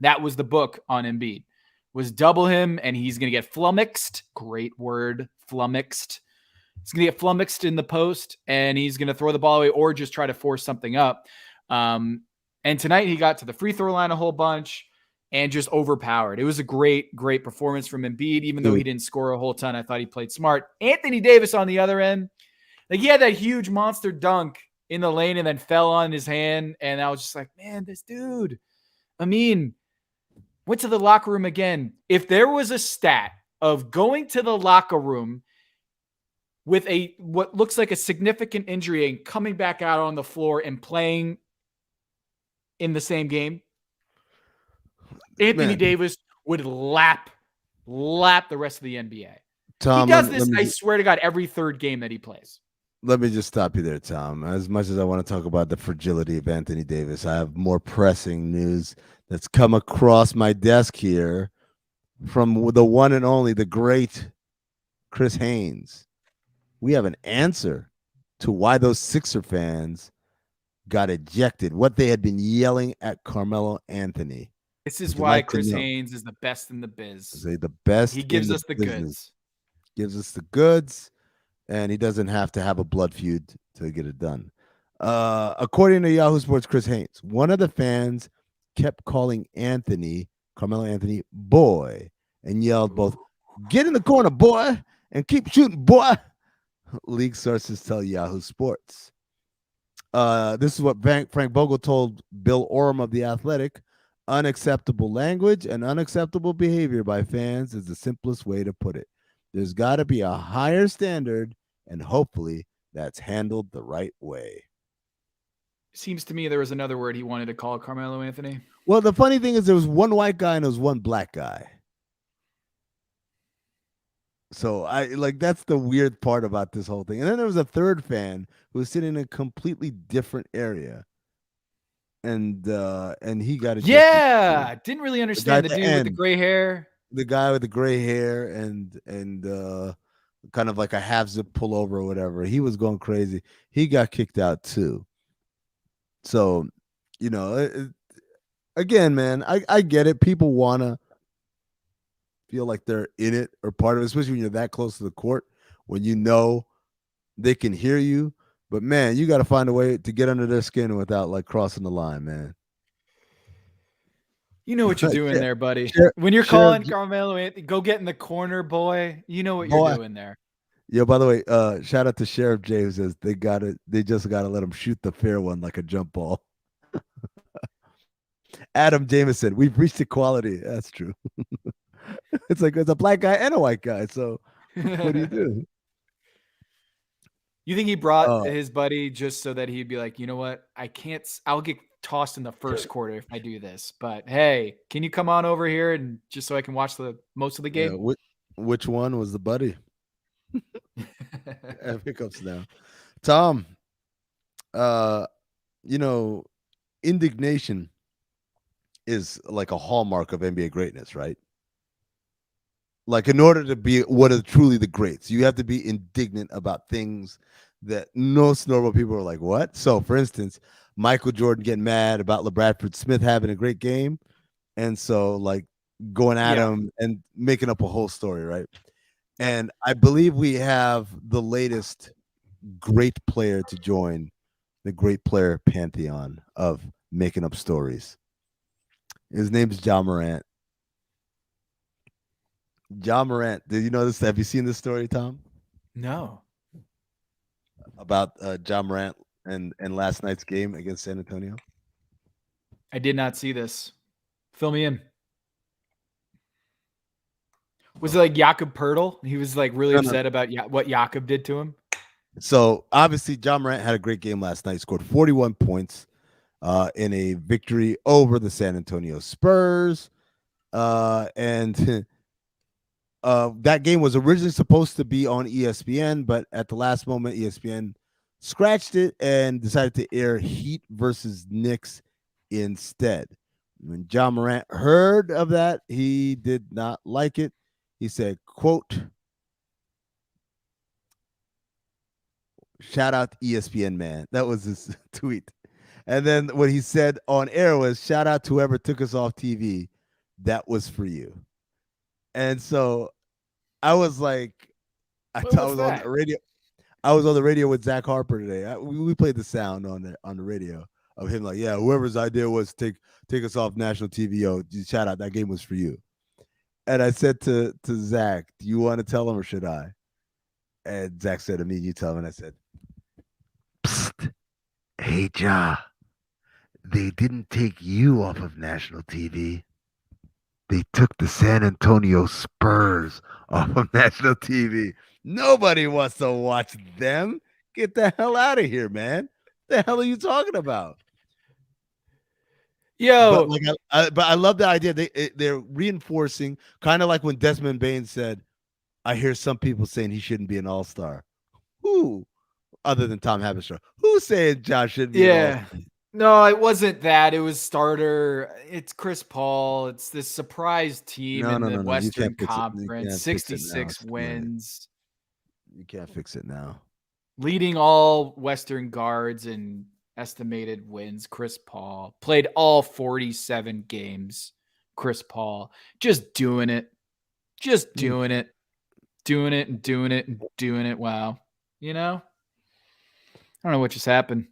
that was the book on Embiid, was double him and he's going to get flummoxed. Great word, flummoxed. He's going to get flummoxed in the post and he's going to throw the ball away or just try to force something up. And tonight he got to the free throw line a whole bunch and just overpowered. It was a great, great performance from Embiid. Even though he didn't score a whole ton, I thought he played smart. Anthony Davis on the other end, like he had that huge monster dunk in the lane and then fell on his hand. And I was just like, man, this dude, Amin, went to the locker room again. If there was a stat of going to the locker room with what looks like a significant injury and coming back out on the floor and playing in the same game, Anthony Davis would lap the rest of the NBA. Tom, he does this, I swear to God, every third game that he plays. Let me just stop you there, Tom. As much as I want to talk about the fragility of Anthony Davis, I have more pressing news that's come across my desk here from the one and only, the great Chris Haynes. We have an answer to why those Sixer fans got ejected, what they had been yelling at Carmelo Anthony. This is why Chris Haynes is the best in the biz. The best. He gives us the goods. Gives us the goods. And he doesn't have to have a blood feud to get it done. According to Yahoo Sports, Chris Haynes, one of the fans kept calling Carmelo Anthony, boy, and yelled both, get in the corner, boy, and keep shooting, boy. League sources tell Yahoo Sports. This is what Frank Vogel told Bill Oram of The Athletic. Unacceptable language and unacceptable behavior by fans is the simplest way to put it. There's got to be a higher standard, and hopefully that's handled the right way. Seems to me there was another word he wanted to call Carmelo Anthony. Well, the funny thing is there was one white guy and there was one black guy. So that's the weird part about this whole thing. And then there was a third fan who was sitting in a completely different area. And he got a Yeah, didn't really understand the at the dude with the end. gray hair. The guy with the gray hair and kind of like a half zip pullover or whatever. He was going crazy. He got kicked out too. So, again, man, I get it. People want to feel like they're in it or part of it, especially when you're that close to the court, when you know they can hear you. But man, you got to find a way to get under their skin without like crossing the line, man. You know what you're doing there, buddy. When you're calling Carmelo Anthony, go get in the corner, boy. You know what you're doing there. Yeah, by the way, shout out to Sheriff Jay who says they just gotta let him shoot the fair one like a jump ball. Adam Jameson, we've reached equality. That's true. It's like it's a black guy and a white guy. So what do you do? You think he brought his buddy just so that he'd be like, you know what? I'll get tossed in the first quarter if I do this. But hey, can you come on over here and just so I can watch the most of the game? Yeah, which one was the buddy? Hiccups now. Tom, indignation is like a hallmark of NBA greatness, right? Like in order to be what are truly the greats, you have to be indignant about things that most normal people are like, what? So for instance, Michael Jordan getting mad about LeBradford Smith having a great game. And so like going at him and making up a whole story, right? And I believe we have the latest great player to join the great player pantheon of making up stories. His name is Ja Morant. Ja Morant. Did you know this? Have you seen this story, Tom? No. About Ja Morant and last night's game against San Antonio? I did not see this. Fill me in. Was it like Jakob Poeltl? He was like really upset about what Jakob did to him. So obviously, Ja Morant had a great game last night. Scored 41 points in a victory over the San Antonio Spurs, and that game was originally supposed to be on ESPN, but at the last moment, ESPN scratched it and decided to air Heat versus Knicks instead. When Ja Morant heard of that, he did not like it. He said, quote, shout out to ESPN, man. That was his tweet. And then what he said on air was, shout out to whoever took us off TV. That was for you. And so I was like, I was on the radio. I was on the radio with Zach Harper today. We played the sound on the radio of him like, yeah, whoever's idea was take us off national TV. Yo, shout out, that game was for you. And I said to Zach, do you want to tell him or should I? And Zach said to me, you tell him. And I said, psst, hey, Ja, they didn't take you off of national TV. They took the San Antonio Spurs off of national TV. Nobody wants to watch them. Get the hell out of here, man. What the hell are you talking about? Yo, but I love the idea. They're reinforcing, kind of like when Desmond Bain said, I hear some people saying he shouldn't be an all-star. Who, other than Tom Haberstroh, who's saying Josh shouldn't be an all-star? No, it wasn't that. It was starter. It's Chris Paul. It's this surprise team in the Western Conference. 66 wins. You can't fix it now. Leading all Western guards in estimated wins. Chris Paul played all 47 games. Chris Paul just doing it. Just doing it. Doing it and doing it and doing it. Wow. You know? I don't know what just happened.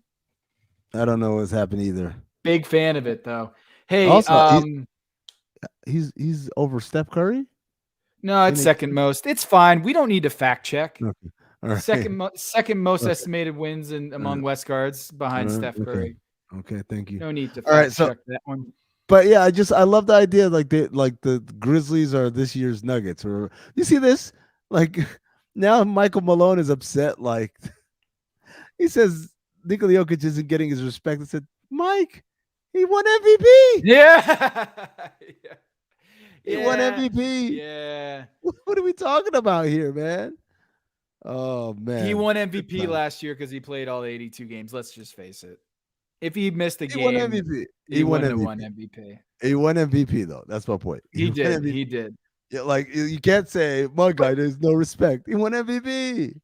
I don't know what's happened either. Big fan of it though. Hey, also, he's over Steph Curry? No, it's second most. It's fine. We don't need to fact check. Okay. All right. Second most Okay. estimated wins Uh, among West guards behind Steph okay. Curry. Okay. Thank you. No need to All right. fact So, check that one. but yeah, I love the idea like the Grizzlies are this year's Nuggets. Or you see this like now Michael Malone is upset. Like he says Nikola Jokic isn't getting his respect. I said, Mike, he won MVP. Yeah. Yeah. He won Yeah. MVP. Yeah. What are we talking about here, man? Oh He man, won good MVP time. last year because he played all 82 games. Let's just face it. If he missed a He won game, MVP. He he won wouldn't have won MVP. MVP. He won MVP though. That's my point. He He won did. MVP. He did. Yeah, like you can't say my guy. There's no respect. He won MVP.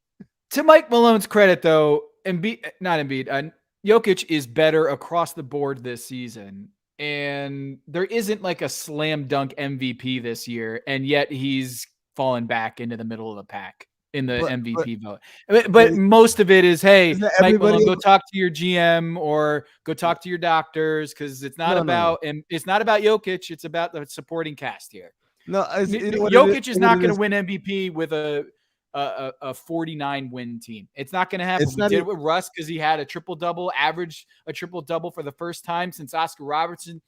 To Mike Malone's credit, though, not Embiid, Jokic is better across the board this season. And there isn't like a slam dunk MVP this year. And yet he's fallen back into the middle of the pack in the But MVP vote. but But most of it is, hey, isn't Mike everybody? Malone, go talk to your GM or go talk to your doctors because it's not No, no, no, about Jokic. It's about the supporting cast here. no. You know what it is? Jokic is not going to win MVP with a 49 win team. It's not going to happen. It's We not did even. it with Russ because he had a triple double, averaged a triple double for the first time since Oscar Robertson,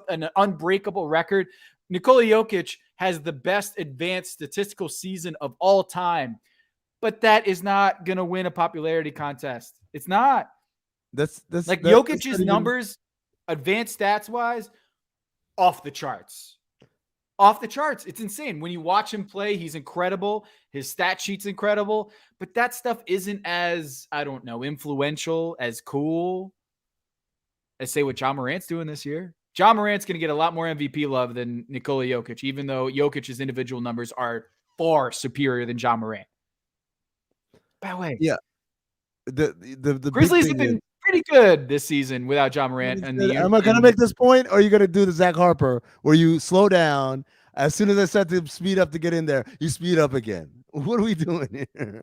an unbreakable record. Nikola Jokic has the best advanced statistical season of all time, but that is not going to win a popularity contest. It's not. That's Like that's Jokic's not even. numbers, advanced stats wise, off the charts. Off the charts. It's insane. When you watch him play, he's incredible. His stat sheet's incredible, but that stuff isn't as, I don't know, influential, as cool as say what Ja Morant's doing this year. Ja Morant's going to get a lot more MVP love than Nikola Jokic, even though Jokic's individual numbers are far superior than Ja Morant. By the way, Yeah. The big Grizzlies thing have is. been pretty good this season without Ja Morant. Am I gonna make this point, or are you gonna do the Zach Harper where you slow down as soon as I start to speed up to get in there, you speed up again? What are we doing here?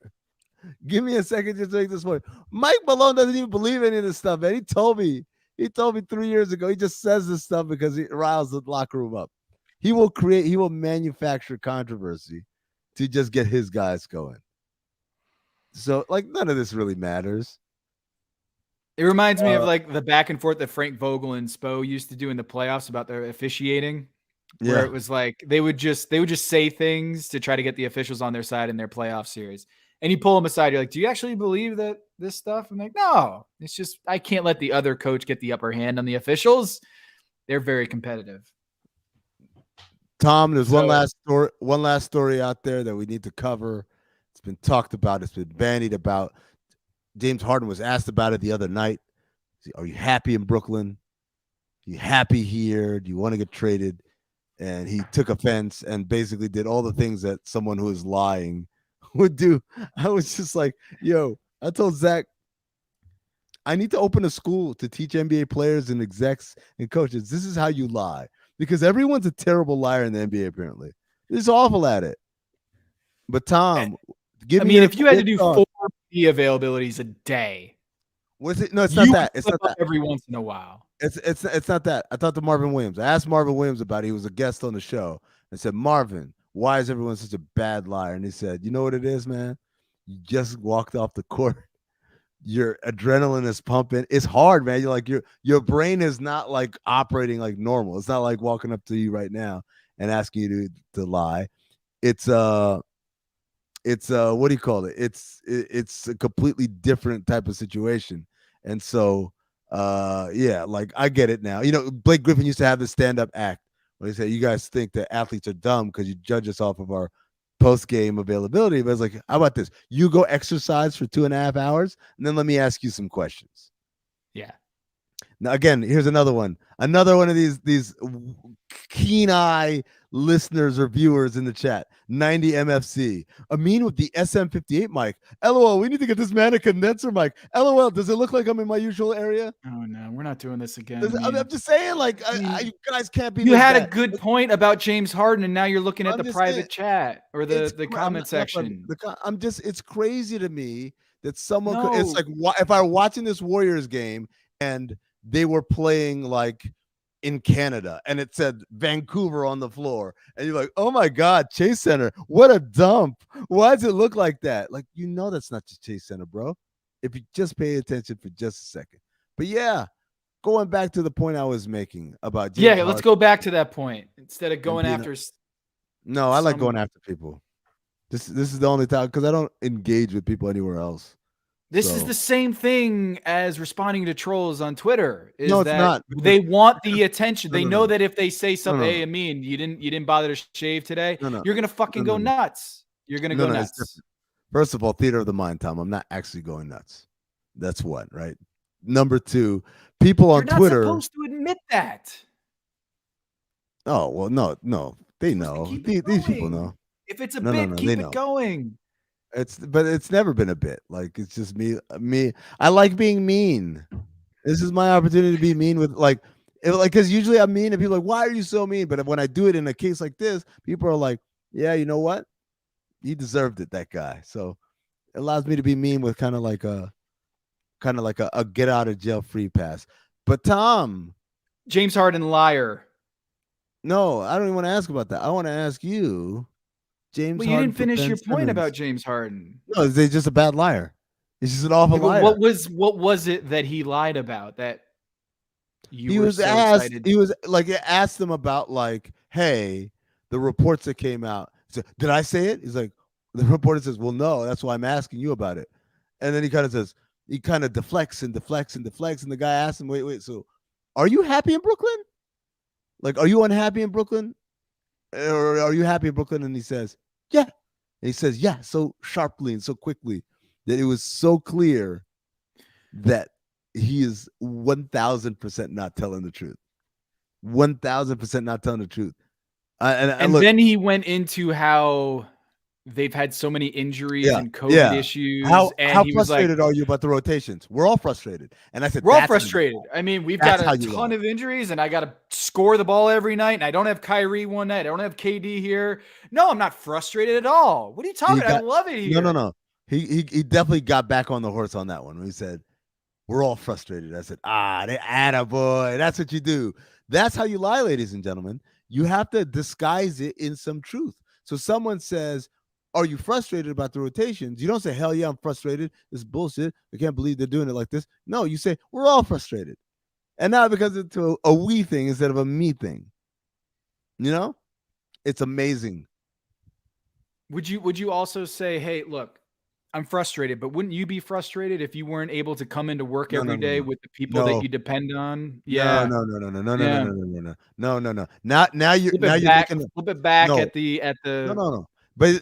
Give me a second just to make this point. Mike Malone doesn't even believe any of this stuff, man. He told me 3 years ago. He just says this stuff because he riles the locker room up. He will manufacture controversy to just get his guys going. So, like, none of this really matters. It reminds me of like the back and forth that Frank Vogel and Spo used to do in the playoffs about their officiating, where it was like they would just say things to try to get the officials on their side in their playoff series. And you pull them aside, you're like, do you actually believe that this stuff? I'm like, no, it's just I can't let the other coach get the upper hand on the officials. They're very competitive. Tom, there's one last story out there that we need to cover. It's been talked about, it's been bandied about. James Harden was asked about it the other night. Are you happy in Brooklyn? Are you happy here? Do you want to get traded? And he took offense and basically did all the things that someone who is lying would do. I was just like, yo, I told Zach, I need to open a school to teach NBA players and execs and coaches. This is how you lie. Because everyone's a terrible liar in the NBA, apparently. They're just awful at it. But Tom, if you had to do 4 media availabilities a day, was it? No, it's not that. It's not that. Every once in a while. It's not that. I talked to Marvin Williams. I asked Marvin Williams about it. He was a guest on the show. I said, Marvin, why is everyone such a bad liar? And he said, you know what it is, man? You just walked off the court. Your adrenaline is pumping. It's hard, man. You're like your brain is not like operating like normal. It's not like walking up to you right now and asking you to lie. It's what do you call it? It's a completely different type of situation. And so yeah, like I get it now. You know, Blake Griffin used to have this stand-up act where he said, you guys think that athletes are dumb because you judge us off of our post-game availability. But it's like, how about this? You go exercise for 2.5 hours, and then let me ask you some questions. Yeah. Now, again, here's another one. Another one of these keen eye listeners or viewers in the chat. 90 MFC. Amin with the SM58 mic. LOL, we need to get this man a condenser mic. LOL, does it look like I'm in my usual area? Oh, no, we're not doing this again. I'm just saying, like, you guys can't be. You had a good point about James Harden, and now you're looking at the private chat or the comment section. It's crazy to me that someone could, it's like, if I were watching this Warriors game and they were playing like in Canada, and it said Vancouver on the floor, and you're like, oh my God, Chase Center, what a dump. Why does it look like that? Like, that's not just Chase Center, bro. If you just pay attention for just a second. But yeah, going back to the point I was making about James Yeah, let's Harden go back to that point instead of and going being after. no, I like going after people. This is the only time because I don't engage with people anywhere else. This is the same thing as responding to trolls on Twitter. No, Is it's that not. they want the attention? No, They no, know no. that if they say something, No, hey, Amin, you didn't bother to shave today, no, you're gonna fucking no, go no. nuts. You're gonna go No, it's nuts. different. First of all, theater of the mind, Tom. I'm not actually going nuts. That's one, right? Number two, people on You're not Twitter. supposed to admit that. Oh well, no, they know. Keep it These people going. know. If it's a No, bit, they keep it know. going. But it's never been a bit. Like it's just me. I like being mean. This is my opportunity to be mean with because usually I'm mean and people are like, why are you so mean? But when I do it in a case like this, people are like, yeah, you know what? He deserved it, that guy. So it allows me to be mean with kind of like a get out of jail free pass. But Tom, James Harden liar. no, I don't even want to ask about that. I want to ask you, James Well, you Harden didn't for finish Ben your point Simmons. about James Harden. No, he's just a bad liar. He's just an awful Yeah, but liar. what was it that he lied about that He was excited? He was like, asked him about like, hey, the reports that came out. So, did I say it? He's like, the reporter says, well, no, that's why I'm asking you about it. And then he kind of deflects and deflects and deflects. And the guy asks him, wait, so are you happy in Brooklyn? Like, are you unhappy in Brooklyn? Or are you happy in Brooklyn? And he says, yeah. And he says, yeah, so sharply and so quickly that it was so clear that he is 1,000% not telling the truth. 1,000% not telling the truth. And then he went into how they've had so many injuries and COVID issues. How he was like, frustrated are you about the rotations? We're all frustrated. And I said, we're all frustrated. I mean, we've got That's a ton of injuries and I got to score the ball every night. And I don't have Kyrie one night. I don't have KD here. No, I'm not frustrated at all. What are you talking about? I love it here. No. He definitely got back on the horse on that one when he said, we're all frustrated. I said, they attaboy. That's what you do. That's how you lie, ladies and gentlemen. You have to disguise it in some truth. So someone says, are you frustrated about the rotations? You don't say, hell yeah, I'm frustrated. This is bullshit. I can't believe they're doing it like this. No, you say, we're all frustrated. And now because it's a we thing instead of a me thing. It's amazing. Would you also say, hey, look, I'm frustrated, but wouldn't you be frustrated if you weren't able to come into work every day with the people that you depend on? Yeah. No. Now you're thinking, flip it back no. at the No. But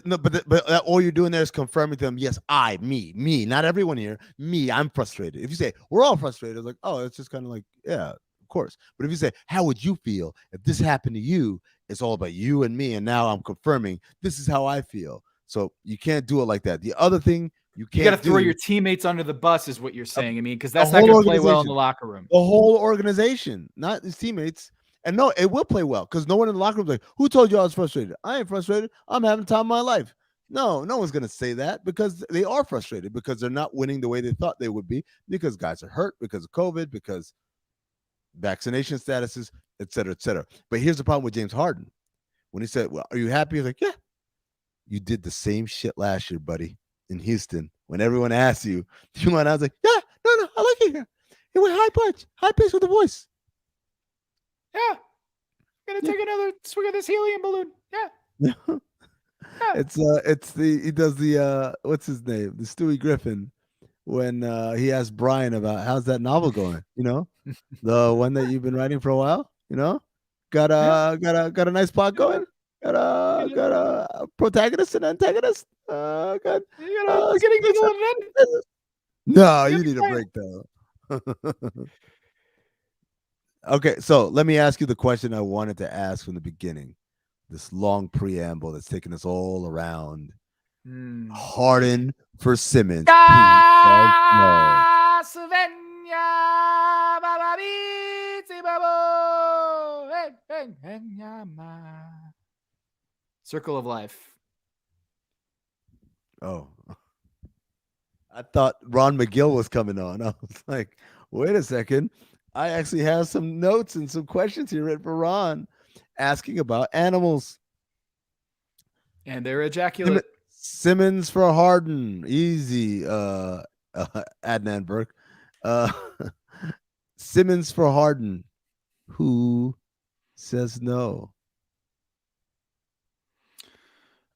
all you're doing there is confirming to them, yes, me, not everyone here, me, I'm frustrated. If you say we're all frustrated, it's like, oh, it's just kind of like, yeah, of course. But if you say, how would you feel if this happened to you? It's all about you and me, and now I'm confirming this is how I feel. So you can't do it like that. The other thing you got to throw your teammates under the bus, is what you're saying. I mean, because that's not going to play well in the locker room. The whole organization, not his teammates. And no, it will play well because no one in the locker room is like, who told you I was frustrated? I ain't frustrated. I'm having time of my life. No one's going to say that because they are frustrated because they're not winning the way they thought they would be because guys are hurt because of COVID, because vaccination statuses, et cetera, et cetera. But here's the problem with James Harden. When he said, well, are you happy? He's like, yeah. You did the same shit last year, buddy, in Houston. When everyone asked you, I was like, yeah, no, I like it here. It went high pitch with the voice. Yeah. I'm gonna take another swig of this helium balloon. Yeah. He does the what's his name? The Stewie Griffin when he asked Brian about how's that novel going, the one that you've been writing for a while, got a nice plot going. Got a protagonist and antagonist. Getting middle and end. No, you need a break though. Okay, so let me ask you the question I wanted to ask from the beginning. This long preamble that's taking us all around. Harden for Simmons. Circle of life. Oh, I thought Ron McGill was coming on. I was like, wait a second. I actually have some notes and some questions here written for Ron asking about animals. And they're ejaculate. Simmons for Harden. Easy, Adnan Burke. Uh, Simmons for Harden. Who says no?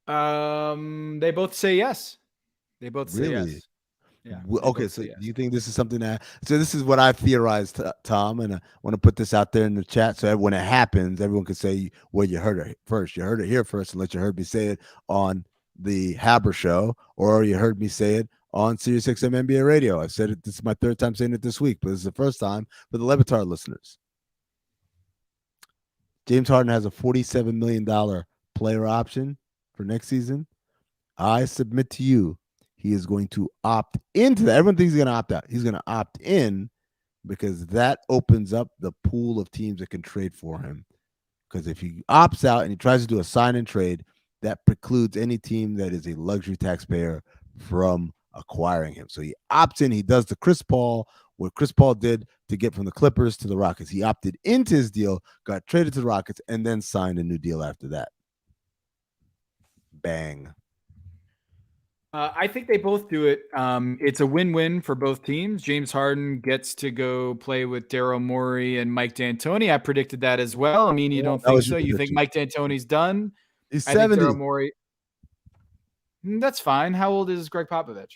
They both say yes. They both say Really? yes. Yeah, they Okay, both so say do yes. you think this is something that? So this is what I theorized, Tom, and I want to put this out there in the chat so when it happens, everyone can say where you heard it first. You heard it here first, unless you heard me say it on the Haber Show, or you heard me say it on Sirius XM NBA Radio. I've said it. This is my third time saying it this week, but this is the first time for the Levitar listeners. James Harden has a $47 million player option for next season. I submit to you, he is going to opt into that. Everyone thinks he's going to opt out. He's going to opt in because that opens up the pool of teams that can trade for him. Because if he opts out and he tries to do a sign and trade, that precludes any team that is a luxury taxpayer from acquiring him. So he opts in. He does the Chris Paul, what Chris Paul did to get from the Clippers to the Rockets. He opted into his deal, got traded to the Rockets, and then signed a new deal after that. Bang. I think they both do it. It's a win-win for both teams. James Harden gets to go play with Daryl Morey and Mike D'Antoni. I predicted that as well. I mean, you don't That think was your so? You think prediction. Mike D'Antoni's done? He's I think 70. Daryl Morey. That's fine. How old is Greg Popovich?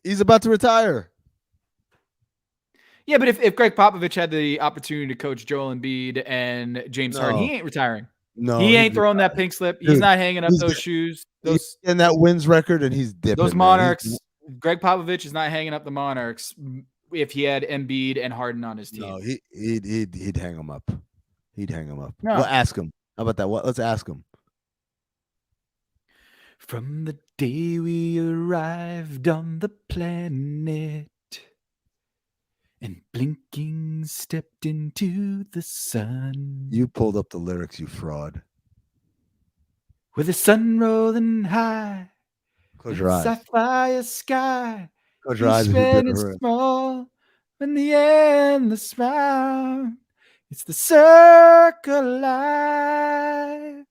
He's about to retire. Yeah, but if Greg Popovich had the opportunity to coach Joel Embiid and James Harden, No, he ain't retiring. no, He he'd ain't throwing that retire. pink slip. He's Dude, not hanging up he's those shoes. in that wins record, and he's Those dipping, man. Monarchs. Greg Popovich is not hanging up the Monarchs if he had Embiid and Harden on his team. No, he'd hang him up. He'd hang him up. No. We'll ask him. How about that? Let's ask him. From the day we arrived on the planet and blinking stepped into the sun. You pulled up the lyrics, you fraud. With the sun rolling high, Close your eyes. sapphire sky. Close your eyes if you've been heard. Small, in the endless round. It's the circle life.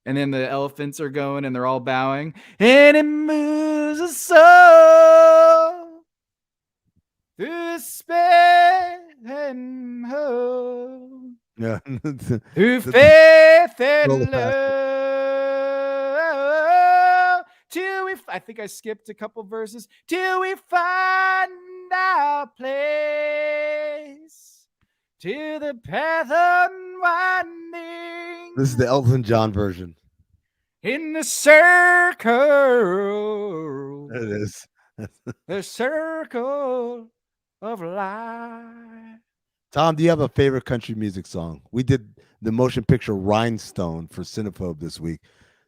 And then the elephants are going and they're all bowing. And it moves us so through space and hope. Yeah. Through faith and love. Till we, I think I skipped a couple verses. Till we find our place. To the path unwinding. This is the Elton John version. In the circle. There it is. The circle of life. Tom, do you have a favorite country music song? We did the motion picture Rhinestone for Cinephobe this week.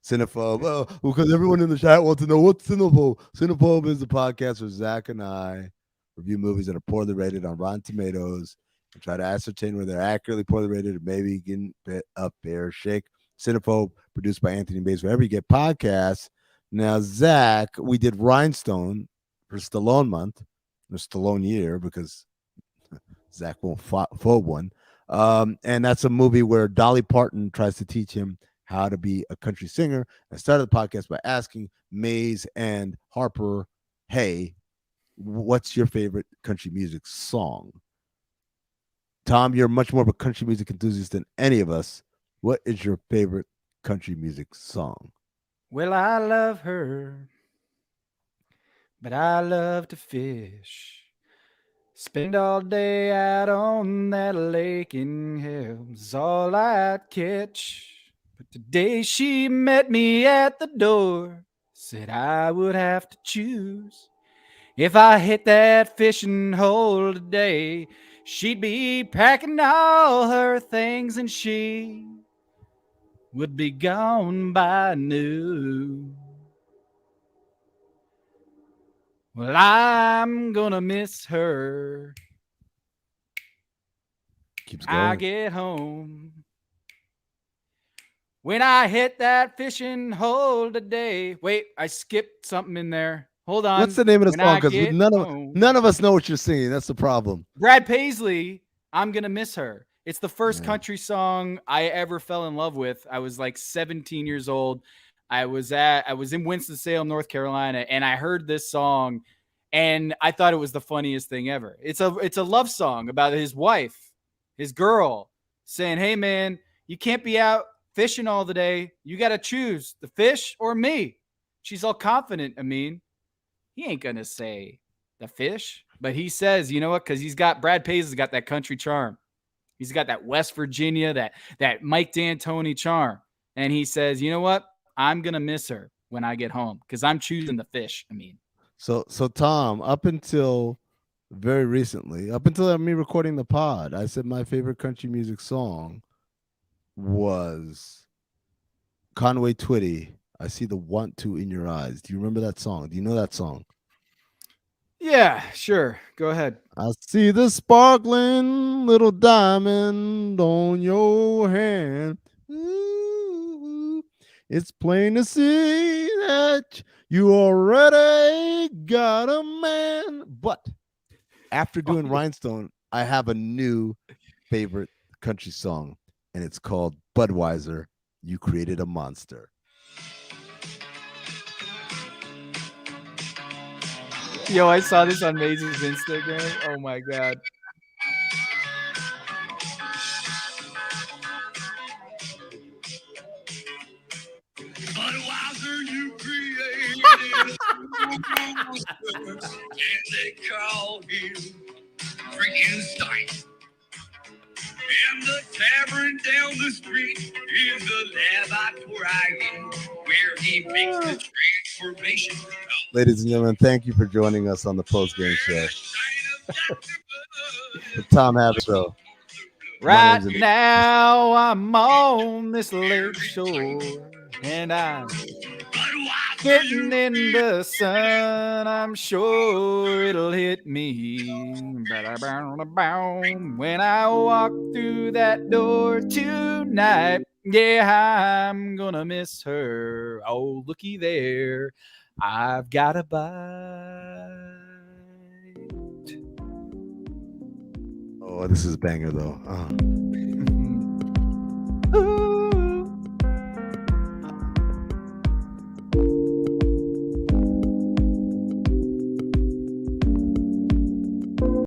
Cinephobe, because everyone in the chat wants to know what's Cinephobe. Cinephobe is the podcast where Zach and I review movies that are poorly rated on Rotten Tomatoes and try to ascertain whether they're accurately poorly rated or maybe getting a fair shake. Cinephobe, produced by Anthony Bays, wherever you get podcasts. Now, Zach, we did Rhinestone for Stallone month, or Stallone year, because Zach won't phobe one. And that's a movie where Dolly Parton tries to teach him how to be a country singer. I started the podcast by asking Mays and Harper, hey, what's your favorite country music song? Tom, you're much more of a country music enthusiast than any of us. What is your favorite country music song? Well, I love her, but I love to fish. Spend all day out on that lake in Helms, all I'd catch. But today she met me at the door, said I would have to choose. If I hit that fishing hole today, she'd be packing all her things and she would be gone by noon. Well, I'm gonna miss her. Keeps going. I get home. When I hit that fishing hole today. Wait, I skipped something in there. Hold What's on. the name of the When song? I Because get none home. of us know what you're singing. That's the problem. Brad Paisley, I'm gonna miss her. It's the first Yeah. country song I ever fell in love with. I was like 17 years old. I was in Winston-Salem, North Carolina, and I heard this song, and I thought it was the funniest thing ever. It's a love song about his wife, his girl, saying, "Hey man, you can't be out fishing all the day. You got to choose the fish or me." She's all confident. I mean, he ain't gonna say the fish, but he says, you know what? Because he's got Brad Paisley's got that country charm. He's got that West Virginia, that Mike D'Antoni charm, and he says, you know what? I'm gonna miss her when I get home because I'm choosing the fish. I mean, So Tom, up until very recently, up until me recording the pod, I said my favorite country music song was Conway Twitty. I see the want to in your eyes. Do you remember that song? Do you know that song? yeah, sure. Go ahead. I see the sparkling little diamond on your hand. Ooh, it's plain to see that you already got a man. But after doing Rhinestone, I have a new favorite country song, and it's called Budweiser. You created a monster. Yo, I saw this on Maze's Instagram. Oh my god. Budweiser, you created a monster, and they call him Frankenstein. And the tavern down the street is the laboratory where he makes the transformation. Ladies and gentlemen, thank you for joining us on the Postgame Show. The Tom Habit Show. Right now, I'm on this lake shore, and I'm getting in the sun. I'm sure it'll hit me. When I walk through that door tonight, yeah, I'm gonna miss her. Oh, looky there, I've got a bite. Oh, this is a banger though. Ooh.